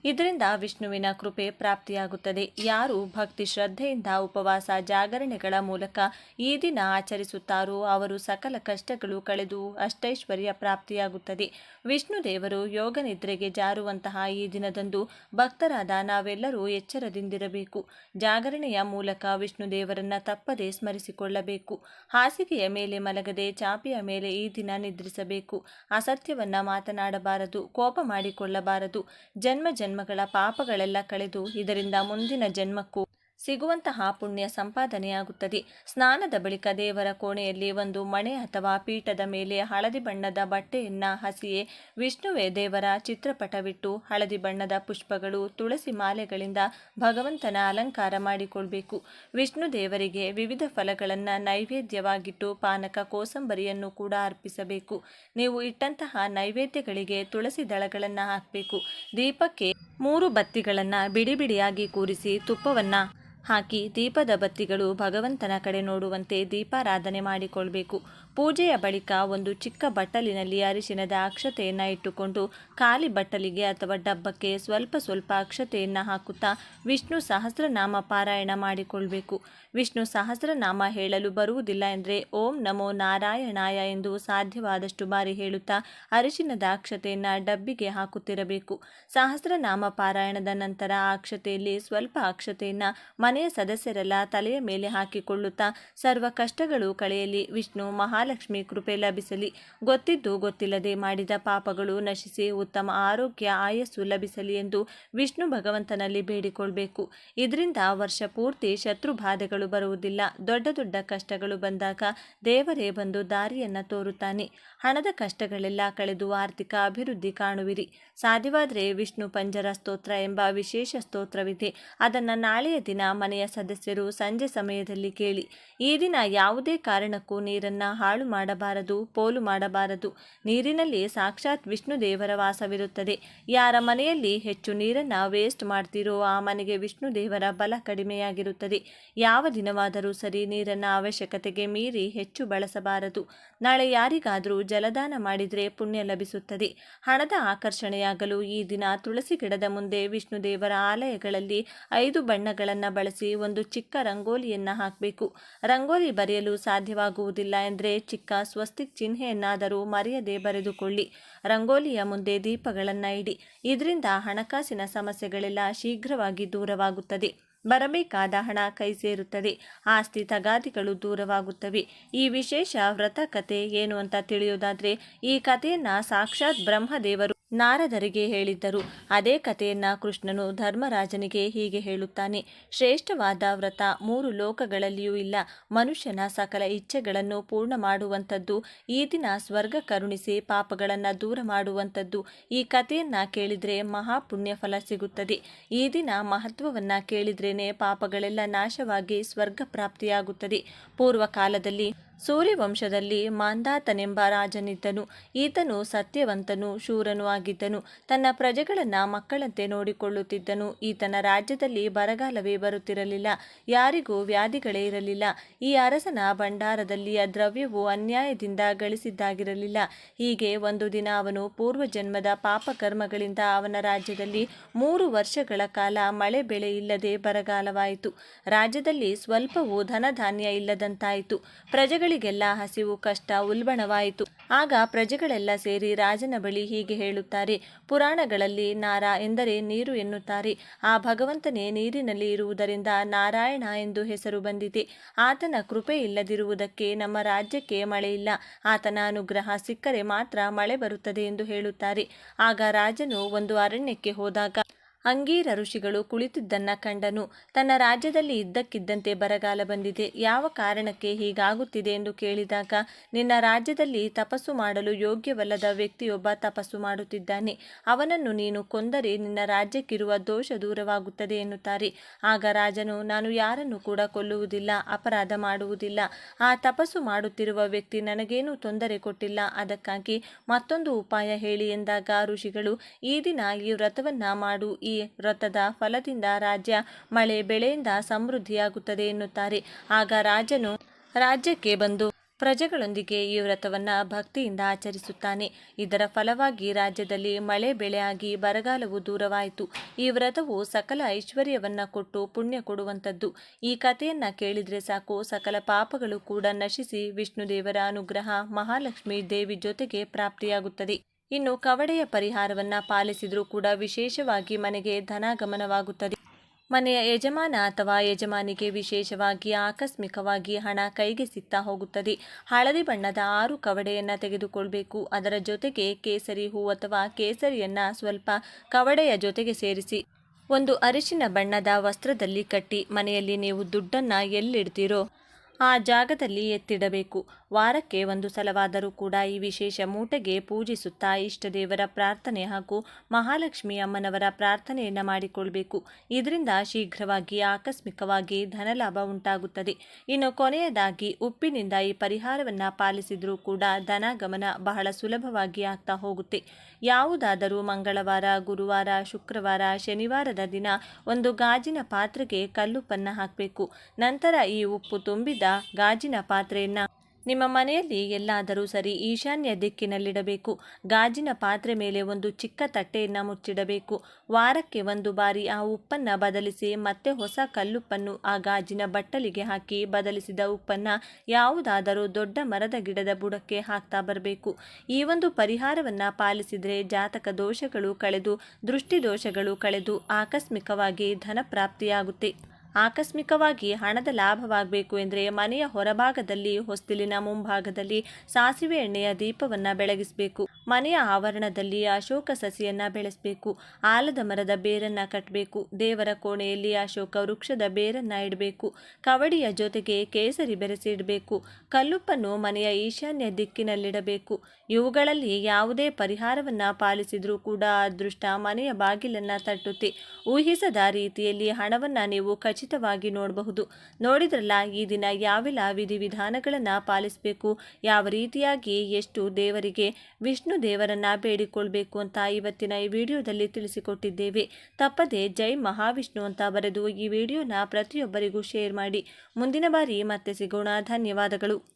ಇದರಿಂದ ವಿಷ್ಣುವಿನ ಕೃಪೆ ಪ್ರಾಪ್ತಿಯಾಗುತ್ತದೆ. ಯಾರು ಭಕ್ತಿ ಶ್ರದ್ಧೆಯಿಂದ ಉಪವಾಸ ಜಾಗರಣೆಗಳ ಮೂಲಕ ಈ ದಿನ ಆಚರಿಸುತ್ತಾರೋ ಅವರು ಸಕಲ ಕಷ್ಟಗಳು ಕಳೆದು ಅಷ್ಟೈಶ್ವರ್ಯ ಪ್ರಾಪ್ತಿಯಾಗುತ್ತದೆ. ವಿಷ್ಣು ದೇವರು ಯೋಗ ನಿದ್ರೆಗೆ ಜಾರುವಂತಹ ಈ ದಿನದಂದು ಭಕ್ತರಾದ ನಾವೆಲ್ಲರೂ ಎಚ್ಚರದಿಂದಿರಬೇಕು. ಜಾಗರಣೆಯ ಮೂಲಕ ವಿಷ್ಣು ದೇವರನ್ನ ತಪ್ಪದೇ ಸ್ಮರಿಸಿಕೊಳ್ಳಬೇಕು. ಹಾಸಿಗೆಯ ಮೇಲೆ ಮಲಗದೆ ಚಾಪೆಯ ಮೇಲೆ ಈ ದಿನ ನಿದ್ರಿಸಬೇಕು. ಅಸತ್ಯವನ್ನ ಮಾತನಾಡಬಾರದು, ಕೋಪ ಮಾಡಿಕೊಳ್ಳಬಾರದು. ಜನ್ಮಗಳ ಪಾಪಗಳೆಲ್ಲ ಕಳೆದು ಇದರಿಂದ ಮುಂದಿನ ಜನ್ಮಕ್ಕೂ ಸಿಗುವಂತಹ ಪುಣ್ಯ ಸಂಪಾದನೆಯಾಗುತ್ತದೆ. ಸ್ನಾನದ ಬಳಿಕ ದೇವರ ಕೋಣೆಯಲ್ಲಿ ಒಂದು ಮಣೆ ಅಥವಾ ಪೀಠದ ಮೇಲೆ ಹಳದಿ ಬಣ್ಣದ ಬಟ್ಟೆಯನ್ನ ಹಸಿಯೇ ವಿಷ್ಣುವೇ ದೇವರ ಚಿತ್ರಪಟವಿಟ್ಟು ಹಳದಿ ಬಣ್ಣದ ಪುಷ್ಪಗಳು, ತುಳಸಿ ಮಾಲೆಗಳಿಂದ ಭಗವಂತನ ಅಲಂಕಾರ ಮಾಡಿಕೊಳ್ಬೇಕು. ವಿಷ್ಣು ದೇವರಿಗೆ ವಿವಿಧ ಫಲಗಳನ್ನು ನೈವೇದ್ಯವಾಗಿಟ್ಟು ಪಾನಕ, ಕೋಸಂಬರಿಯನ್ನು ಕೂಡ ಅರ್ಪಿಸಬೇಕು. ನೀವು ಇಟ್ಟಂತಹ ನೈವೇದ್ಯಗಳಿಗೆ ತುಳಸಿ ದಳಗಳನ್ನು ಹಾಕಬೇಕು. ದೀಪಕ್ಕೆ 3 ಬತ್ತಿಗಳನ್ನು ಬಿಡಿ ಬಿಡಿಯಾಗಿ ಕೂರಿಸಿ ತುಪ್ಪವನ್ನು ಹಾಕಿ ದೀಪದ ಬತ್ತಿಗಳು ಭಗವಂತನ ಕಡೆ ನೋಡುವಂತೆ ದೀಪಾರಾಧನೆ ಮಾಡಿಕೊಳ್ಬೇಕು. ಪೂಜೆಯ ಬಳಿಕ ಒಂದು ಚಿಕ್ಕ ಬಟ್ಟಲಿನಲ್ಲಿ ಅರಿಶಿನದ ಅಕ್ಷತೆಯನ್ನು ಇಟ್ಟುಕೊಂಡು ಖಾಲಿ ಬಟ್ಟಲಿಗೆ ಅಥವಾ ಡಬ್ಬಕ್ಕೆ ಸ್ವಲ್ಪ ಸ್ವಲ್ಪ ಅಕ್ಷತೆಯನ್ನು ಹಾಕುತ್ತಾ ವಿಷ್ಣು ಸಹಸ್ರನಾಮ ಪಾರಾಯಣ ಮಾಡಿಕೊಳ್ಬೇಕು. ವಿಷ್ಣು ಸಹಸ್ರನಾಮ ಹೇಳಲು ಬರುವುದಿಲ್ಲ ಎಂದರೆ ಓಂ ನಮೋ ನಾರಾಯಣಾಯ ಎಂದು ಸಾಧ್ಯವಾದಷ್ಟು ಬಾರಿ ಹೇಳುತ್ತಾ ಅರಿಶಿನದ ಅಕ್ಷತೆಯನ್ನು ಡಬ್ಬಿಗೆ ಹಾಕುತ್ತಿರಬೇಕು. ಸಹಸ್ರನಾಮ ಪಾರಾಯಣದ ನಂತರ ಆ ಅಕ್ಷತೆಯಲ್ಲಿ ಸ್ವಲ್ಪ ಅಕ್ಷತೆಯನ್ನು ಮನೆಯ ಸದಸ್ಯರೆಲ್ಲ ತಲೆಯ ಮೇಲೆ ಹಾಕಿಕೊಳ್ಳುತ್ತಾ ಸರ್ವ ಕಷ್ಟಗಳು ಕಳೆಯಲಿ, ವಿಷ್ಣು ಮಹಾಲಕ್ಷ್ಮಿ ಕೃಪೆ ಲಭಿಸಲಿ, ಗೊತ್ತಿದ್ದು ಗೊತ್ತಿಲ್ಲದೆ ಮಾಡಿದ ಪಾಪಗಳು ನಶಿಸಿ ಉತ್ತಮ ಆರೋಗ್ಯ ಆಯಸ್ಸು ಲಭಿಸಲಿ ಎಂದು ವಿಷ್ಣು ಭಗವಂತನಲ್ಲಿ ಬೇಡಿಕೊಳ್ಬೇಕು. ಇದರಿಂದ ವರ್ಷ ಪೂರ್ತಿ ಶತ್ರು ಬಾಧೆಗಳು ಬರುವುದಿಲ್ಲ. ದೊಡ್ಡ ದೊಡ್ಡ ಕಷ್ಟಗಳು ಬಂದಾಗ ದೇವರೇ ಬಂದು ದಾರಿಯನ್ನು ತೋರುತ್ತಾನೆ. ಹಣದ ಕಷ್ಟಗಳೆಲ್ಲ ಕಳೆದು ಆರ್ಥಿಕ ಅಭಿವೃದ್ಧಿ ಕಾಣುವಿರಿ. ಸಾಧ್ಯವಾದರೆ ವಿಷ್ಣು ಪಂಜರ ಸ್ತೋತ್ರ ಎಂಬ ವಿಶೇಷ ಸ್ತೋತ್ರವಿದೆ. ಅದನ್ನು ನಾಳೆಯ ದಿನ ಮನೆಯ ಸದಸ್ಯರು ಸಂಜೆ ಸಮಯದಲ್ಲಿ ಕೇಳಿ. ಈ ದಿನ ಯಾವುದೇ ಕಾರಣಕ್ಕೂ ನೀರನ್ನು ಹಾಳು ಮಾಡಬಾರದು, ಪೋಲು ಮಾಡಬಾರದು. ನೀರಿನಲ್ಲಿ ಸಾಕ್ಷಾತ್ ವಿಷ್ಣು ದೇವರ ವಾಸವಿರುತ್ತದೆ. ಯಾರ ಮನೆಯಲ್ಲಿ ಹೆಚ್ಚು ನೀರನ್ನು ವೇಸ್ಟ್ ಮಾಡ್ತೀರೋ ಆ ಮನೆಗೆ ವಿಷ್ಣು ದೇವರ ಬಲ ಕಡಿಮೆಯಾಗಿರುತ್ತದೆ. ಯಾವ ದಿನವಾದರೂ ಸರಿ ನೀರನ್ನು ಅವಶ್ಯಕತೆಗೆ ಮೀರಿ ಹೆಚ್ಚು ಬಳಸಬಾರದು. ನಾಳೆ ಯಾರಿಗಾದರೂ ಜಲದಾನ ಮಾಡಿದರೆ ಪುಣ್ಯ ಲಭಿಸುತ್ತದೆ. ಹಣದ ಆಕರ್ಷಣೆಯಾಗಲು ಈ ದಿನ ತುಳಸಿ ಗಿಡದ ಮುಂದೆ ವಿಷ್ಣು ದೇವರ ಆಲಯಗಳಲ್ಲಿ 5 ಬಣ್ಣಗಳನ್ನು ಬಳಸಿ ಒಂದು ಚಿಕ್ಕ ರಂಗೋಲಿಯನ್ನು ಹಾಕಬೇಕು. ರಂಗೋಲಿ ಬರೆಯಲು ಸಾಧ್ಯವಾಗುವುದಿಲ್ಲ ಎಂದರೆ ಚಿಕ್ಕ ಸ್ವಸ್ತಿಕ್ ಚಿಹ್ನೆಯನ್ನಾದರೂ ಮರೆಯದೆ ಬರೆದುಕೊಳ್ಳಿ. ರಂಗೋಲಿಯ ಮುಂದೆ ದೀಪಗಳನ್ನು ಇಡಿ. ಇದರಿಂದ ಹಣಕಾಸಿನ ಸಮಸ್ಯೆಗಳೆಲ್ಲ ಶೀಘ್ರವಾಗಿ ದೂರವಾಗುತ್ತದೆ. ಬರಬೇಕಾದ ಹಣ ಕೈ ಸೇರುತ್ತದೆ. ಆಸ್ತಿ ತಗಾದಿಗಳು ದೂರವಾಗುತ್ತವೆ. ಈ ವಿಶೇಷ ವ್ರತ ಕಥೆ ಏನು ಅಂತ ತಿಳಿಯೋದಾದರೆ ಈ ಕಥೆಯನ್ನು ಸಾಕ್ಷಾತ್ ಬ್ರಹ್ಮದೇವರು ನಾರದರಿಗೆ ಹೇಳಿದ್ದರು. ಅದೇ ಕಥೆಯನ್ನು ಕೃಷ್ಣನು ಧರ್ಮರಾಜನಿಗೆ ಹೀಗೆ ಹೇಳುತ್ತಾನೆ. ಶ್ರೇಷ್ಠವಾದ ವ್ರತ 3 ಲೋಕಗಳಲ್ಲಿಯೂ ಇಲ್ಲ. ಮನುಷ್ಯನ ಸಕಲ ಇಚ್ಛೆಗಳನ್ನು ಪೂರ್ಣ ಮಾಡುವಂಥದ್ದು. ಈ ದಿನ ಸ್ವರ್ಗ ಕರುಣಿಸಿ ಪಾಪಗಳನ್ನು ದೂರ ಮಾಡುವಂಥದ್ದು. ಈ ಕಥೆಯನ್ನು ಕೇಳಿದರೆ ಮಹಾಪುಣ್ಯ ಫಲ ಸಿಗುತ್ತದೆ. ಈ ದಿನ ಮಹತ್ವವನ್ನು ಕೇಳಿದ್ರೇನೆ ಪಾಪಗಳೆಲ್ಲ ನಾಶವಾಗಿ ಸ್ವರ್ಗ ಪ್ರಾಪ್ತಿಯಾಗುತ್ತದೆ. ಪೂರ್ವ ಕಾಲದಲ್ಲಿ ಸೂರ್ಯವಂಶದಲ್ಲಿ ಮಾಂಧಾತನೆಂಬ ರಾಜನಿದ್ದನು. ಈತನು ಸತ್ಯವಂತನೂ ಶೂರನೂ ಆಗಿದ್ದನು. ತನ್ನ ಪ್ರಜೆಗಳನ್ನು ಮಕ್ಕಳಂತೆ ನೋಡಿಕೊಳ್ಳುತ್ತಿದ್ದನು. ಈತನ ರಾಜ್ಯದಲ್ಲಿ ಬರಗಾಲವೇ ಬರುತ್ತಿರಲಿಲ್ಲ. ಯಾರಿಗೂ ವ್ಯಾಧಿಗಳೇ ಇರಲಿಲ್ಲ. ಈ ಅರಸನ ಭಂಡಾರದಲ್ಲಿಯ ದ್ರವ್ಯವು ಅನ್ಯಾಯದಿಂದ ಗಳಿಸಿದ್ದಾಗಿರಲಿಲ್ಲ. ಹೀಗೆ ಒಂದು ದಿನ ಅವನು ಪೂರ್ವಜನ್ಮದ ಪಾಪಕರ್ಮಗಳಿಂದ ಅವನ ರಾಜ್ಯದಲ್ಲಿ 3 ವರ್ಷಗಳ ಕಾಲ ಮಳೆ ಬೆಳೆ ಇಲ್ಲದೆ ಬರಗಾಲವಾಯಿತು. ರಾಜ್ಯದಲ್ಲಿ ಸ್ವಲ್ಪವೂ ಧನಧಾನ್ಯ ಇಲ್ಲದಂತಾಯಿತು. ಪ್ರಜೆಗಳಿಗೆಲ್ಲ ಹಸಿವು ಕಷ್ಟ ಉಲ್ಬಣವಾಯಿತು. ಆಗ ಪ್ರಜೆಗಳೆಲ್ಲ ಸೇರಿ ರಾಜನ ಬಳಿ ಹೀಗೆ ಹೇಳುತ್ತಾರೆ. ಪುರಾಣಗಳಲ್ಲಿ ನಾರ ಎಂದರೆ ನೀರು ಎನ್ನುತ್ತಾರೆ. ಆ ಭಗವಂತನೇ ನೀರಿನಲ್ಲಿ ಇರುವುದರಿಂದ ನಾರಾಯಣ ಎಂದು ಹೆಸರು ಬಂದಿದೆ. ಆತನ ಕೃಪೆ ಇಲ್ಲದಿರುವುದಕ್ಕೆ ನಮ್ಮ ರಾಜ್ಯಕ್ಕೆ ಮಳೆ ಇಲ್ಲ. ಆತನ ಅನುಗ್ರಹ ಸಿಕ್ಕರೆ ಮಾತ್ರ ಮಳೆ ಬರುತ್ತದೆ ಎಂದು ಹೇಳುತ್ತಾರೆ. ಆಗ ರಾಜನು ಒಂದು ಅರಣ್ಯಕ್ಕೆ ಹೋದಾಗ ಅಂಗೀರ ಋಷಿಗಳು ಕುಳಿತಿದ್ದನ್ನು ಕಂಡನು. ತನ್ನ ರಾಜ್ಯದಲ್ಲಿ ಇದ್ದಕ್ಕಿದ್ದಂತೆ ಬರಗಾಲ ಬಂದಿದೆ. ಯಾವ ಕಾರಣಕ್ಕೆ ಹೀಗಾಗುತ್ತಿದೆ ಎಂದು ಕೇಳಿದಾಗ, ನಿನ್ನ ರಾಜ್ಯದಲ್ಲಿ ತಪಸ್ಸು ಮಾಡಲು ಯೋಗ್ಯವಲ್ಲದ ವ್ಯಕ್ತಿಯೊಬ್ಬ ತಪಸ್ಸು ಮಾಡುತ್ತಿದ್ದಾನೆ. ಅವನನ್ನು ನೀನು ಕೊಂದರೆ ನಿನ್ನ ರಾಜ್ಯಕ್ಕಿರುವ ದೋಷ ದೂರವಾಗುತ್ತದೆ ಎನ್ನುತ್ತಾರೆ. ಆಗ ರಾಜನು, ನಾನು ಯಾರನ್ನು ಕೂಡ ಕೊಲ್ಲುವುದಿಲ್ಲ, ಅಪರಾಧ ಮಾಡುವುದಿಲ್ಲ. ಆ ತಪಸ್ಸು ಮಾಡುತ್ತಿರುವ ವ್ಯಕ್ತಿ ನನಗೇನೂ ತೊಂದರೆ ಕೊಟ್ಟಿಲ್ಲ. ಅದಕ್ಕಾಗಿ ಮತ್ತೊಂದು ಉಪಾಯ ಹೇಳಿ ಎಂದಾಗ ಋಷಿಗಳು, ಈ ದಿನ ಈ ವ್ರತವನ್ನ ಮಾಡು. ಈ ವ್ರತದ ಫಲದಿಂದ ರಾಜ್ಯ ಮಳೆ ಬೆಳೆಯಿಂದ ಸಮೃದ್ಧಿಯಾಗುತ್ತದೆ ಎನ್ನುತ್ತಾರೆ. ಆಗ ರಾಜನು ರಾಜ್ಯಕ್ಕೆ ಬಂದು ಪ್ರಜೆಗಳೊಂದಿಗೆ ಈ ವ್ರತವನ್ನು ಭಕ್ತಿಯಿಂದ ಆಚರಿಸುತ್ತಾನೆ. ಇದರ ಫಲವಾಗಿ ರಾಜ್ಯದಲ್ಲಿ ಮಳೆ ಬೆಳೆಯಾಗಿ ಬರಗಾಲವು ದೂರವಾಯಿತು. ಈ ವ್ರತವು ಸಕಲ ಐಶ್ವರ್ಯವನ್ನು ಕೊಟ್ಟು ಪುಣ್ಯ ಕೊಡುವಂಥದ್ದು. ಈ ಕಥೆಯನ್ನು ಕೇಳಿದರೆ ಸಾಕು, ಸಕಲ ಪಾಪಗಳು ಕೂಡ ನಶಿಸಿ ವಿಷ್ಣುದೇವರ ಅನುಗ್ರಹ ಮಹಾಲಕ್ಷ್ಮಿ ದೇವಿ ಜೊತೆಗೆ ಪ್ರಾಪ್ತಿಯಾಗುತ್ತದೆ. ಇನ್ನು ಕವಡೆಯ ಪರಿಹಾರವನ್ನು ಪಾಲಿಸಿದರೂ ಕೂಡ ವಿಶೇಷವಾಗಿ ಮನೆಗೆ ಧನಾಗಮನವಾಗುತ್ತದೆ. ಮನೆಯ ಯಜಮಾನ ಅಥವಾ ಯಜಮಾನಿಗೆ ವಿಶೇಷವಾಗಿ ಆಕಸ್ಮಿಕವಾಗಿ ಹಣ ಕೈಗೆ ಸಿಗ್ತಾ ಹೋಗುತ್ತದೆ. ಹಳದಿ ಬಣ್ಣದ 6 ಕವಡೆಯನ್ನು ತೆಗೆದುಕೊಳ್ಬೇಕು. ಅದರ ಜೊತೆಗೆ ಕೇಸರಿ ಹೂ ಅಥವಾ ಕೇಸರಿಯನ್ನು ಸ್ವಲ್ಪ ಕವಡೆಯ ಜೊತೆಗೆ ಸೇರಿಸಿ ಒಂದು ಅರಿಶಿನ ಬಣ್ಣದ ವಸ್ತ್ರದಲ್ಲಿ ಕಟ್ಟಿ ಮನೆಯಲ್ಲಿ ನೀವು ದುಡ್ಡನ್ನು ಎಲ್ಲಿಡ್ತೀರೋ ಆ ಜಾಗದಲ್ಲಿ ಎತ್ತಿಡಬೇಕು. ವಾರಕ್ಕೆ 1 ಸಲವಾದರೂ ಕೂಡ ಈ ವಿಶೇಷ ಮೂಟೆಗೆ ಪೂಜಿಸುತ್ತಾ ಇಷ್ಟದೇವರ ಪ್ರಾರ್ಥನೆ ಹಾಗೂ ಮಹಾಲಕ್ಷ್ಮಿ ಅಮ್ಮನವರ ಪ್ರಾರ್ಥನೆಯನ್ನು ಮಾಡಿಕೊಳ್ಬೇಕು. ಇದರಿಂದ ಶೀಘ್ರವಾಗಿ ಆಕಸ್ಮಿಕವಾಗಿ ಧನಲಾಭ ಉಂಟಾಗುತ್ತದೆ. ಇನ್ನು ಕೊನೆಯದಾಗಿ ಉಪ್ಪಿನಿಂದ ಈ ಪರಿಹಾರವನ್ನು ಪಾಲಿಸಿದರೂ ಕೂಡ ಧನಾಗಮನ ಬಹಳ ಸುಲಭವಾಗಿ ಆಗ್ತಾ ಹೋಗುತ್ತೆ. ಯಾವುದಾದರೂ ಮಂಗಳವಾರ, ಗುರುವಾರ, ಶುಕ್ರವಾರ, ಶನಿವಾರದ ದಿನ ಒಂದು ಗಾಜಿನ ಪಾತ್ರೆಗೆ ಕಲ್ಲುಪ್ಪನ್ನು ಹಾಕಬೇಕು. ನಂತರ ಈ ಉಪ್ಪು ತುಂಬಿದ ಗಾಜಿನ ಪಾತ್ರೆಯನ್ನು ನಿಮ್ಮ ಮನೆಯಲ್ಲಿ ಎಲ್ಲಾದರೂ ಸರಿ ಈಶಾನ್ಯ ದಿಕ್ಕಿನಲ್ಲಿಡಬೇಕು. ಗಾಜಿನ ಪಾತ್ರೆ ಮೇಲೆ ಒಂದು ಚಿಕ್ಕ ತಟ್ಟೆಯನ್ನು ಮುಚ್ಚಿಡಬೇಕು. ವಾರಕ್ಕೆ ಒಂದು ಬಾರಿ ಆ ಉಪ್ಪನ್ನು ಬದಲಿಸಿ ಮತ್ತೆ ಹೊಸ ಕಲ್ಲುಪ್ಪನ್ನು ಆ ಗಾಜಿನ ಬಟ್ಟಲಿಗೆ ಹಾಕಿ ಬದಲಿಸಿದ ಉಪ್ಪನ್ನು ಯಾವುದಾದರೂ ದೊಡ್ಡ ಮರದ ಗಿಡದ ಬುಡಕ್ಕೆ ಹಾಕ್ತಾ ಬರಬೇಕು. ಈ ಒಂದು ಪರಿಹಾರವನ್ನು ಪಾಲಿಸಿದರೆ ಜಾತಕ ದೋಷಗಳು ಕಳೆದು ದೃಷ್ಟಿ ದೋಷಗಳು ಕಳೆದು ಆಕಸ್ಮಿಕವಾಗಿ ಧನ ಪ್ರಾಪ್ತಿಯಾಗುತ್ತೆ. ಆಕಸ್ಮಿಕವಾಗಿ ಹಣದ ಲಾಭವಾಗಬೇಕು ಎಂದರೆ ಮನೆಯ ಹೊರಭಾಗದಲ್ಲಿ ಹೊಸ್ತಿಲಿನ ಮುಂಭಾಗದಲ್ಲಿ ಸಾಸಿವೆ ಎಣ್ಣೆಯ ದೀಪವನ್ನು ಬೆಳಗಿಸಬೇಕು. ಮನೆಯ ಆವರಣದಲ್ಲಿ ಅಶೋಕ ಸಸಿಯನ್ನು ಬೆಳೆಸಬೇಕು. ಆಲದ ಮರದ ಬೇರನ್ನು ಕಟ್ಟಬೇಕು. ದೇವರ ಕೋಣೆಯಲ್ಲಿ ಅಶೋಕ ವೃಕ್ಷದ ಬೇರನ್ನು ಇಡಬೇಕು. ಕವಡಿಯ ಜೊತೆಗೆ ಕೇಸರಿ ಬೆರೆಸಿ ಇಡಬೇಕು. ಕಲ್ಲುಪ್ಪನ್ನು ಮನೆಯ ಈಶಾನ್ಯ ದಿಕ್ಕಿನಲ್ಲಿಡಬೇಕು. ಇವುಗಳಲ್ಲಿ ಯಾವುದೇ ಪರಿಹಾರವನ್ನು ಪಾಲಿಸಿದರೂ ಕೂಡ ಅದೃಷ್ಟ ಮನೆಯ ಬಾಗಿಲನ್ನು ತಟ್ಟುತ್ತೆ. ಊಹಿಸದ ರೀತಿಯಲ್ಲಿ ಹಣವನ್ನು ನೀವು ಖಚಿತವಾಗಿ ನೋಡಬಹುದು. ನೋಡಿದ್ರಲ್ಲ, ಈ ದಿನ ಯಾವೆಲ್ಲ ವಿಧಿವಿಧಾನಗಳನ್ನು ಪಾಲಿಸಬೇಕು, ಯಾವ ರೀತಿಯಾಗಿ ಎಷ್ಟು ದೇವರಿಗೆ ವಿಷ್ಣು ದೇವರನ್ನ ಬೇಡಿಕೊಳ್ಬೇಕು ಅಂತ ಇವತ್ತಿನ ಈ ವಿಡಿಯೋದಲ್ಲಿ ತಿಳಿಸಿಕೊಟ್ಟಿದ್ದೇವೆ. ತಪ್ಪದೆ ಜೈ ಮಹಾವಿಷ್ಣು ಅಂತ ಬರೆದು ಈ ವಿಡಿಯೋನ ಪ್ರತಿಯೊಬ್ಬರಿಗೂ ಶೇರ್ ಮಾಡಿ. ಮುಂದಿನ ಬಾರಿ ಮತ್ತೆ ಸಿಗೋಣ. ಧನ್ಯವಾದಗಳು.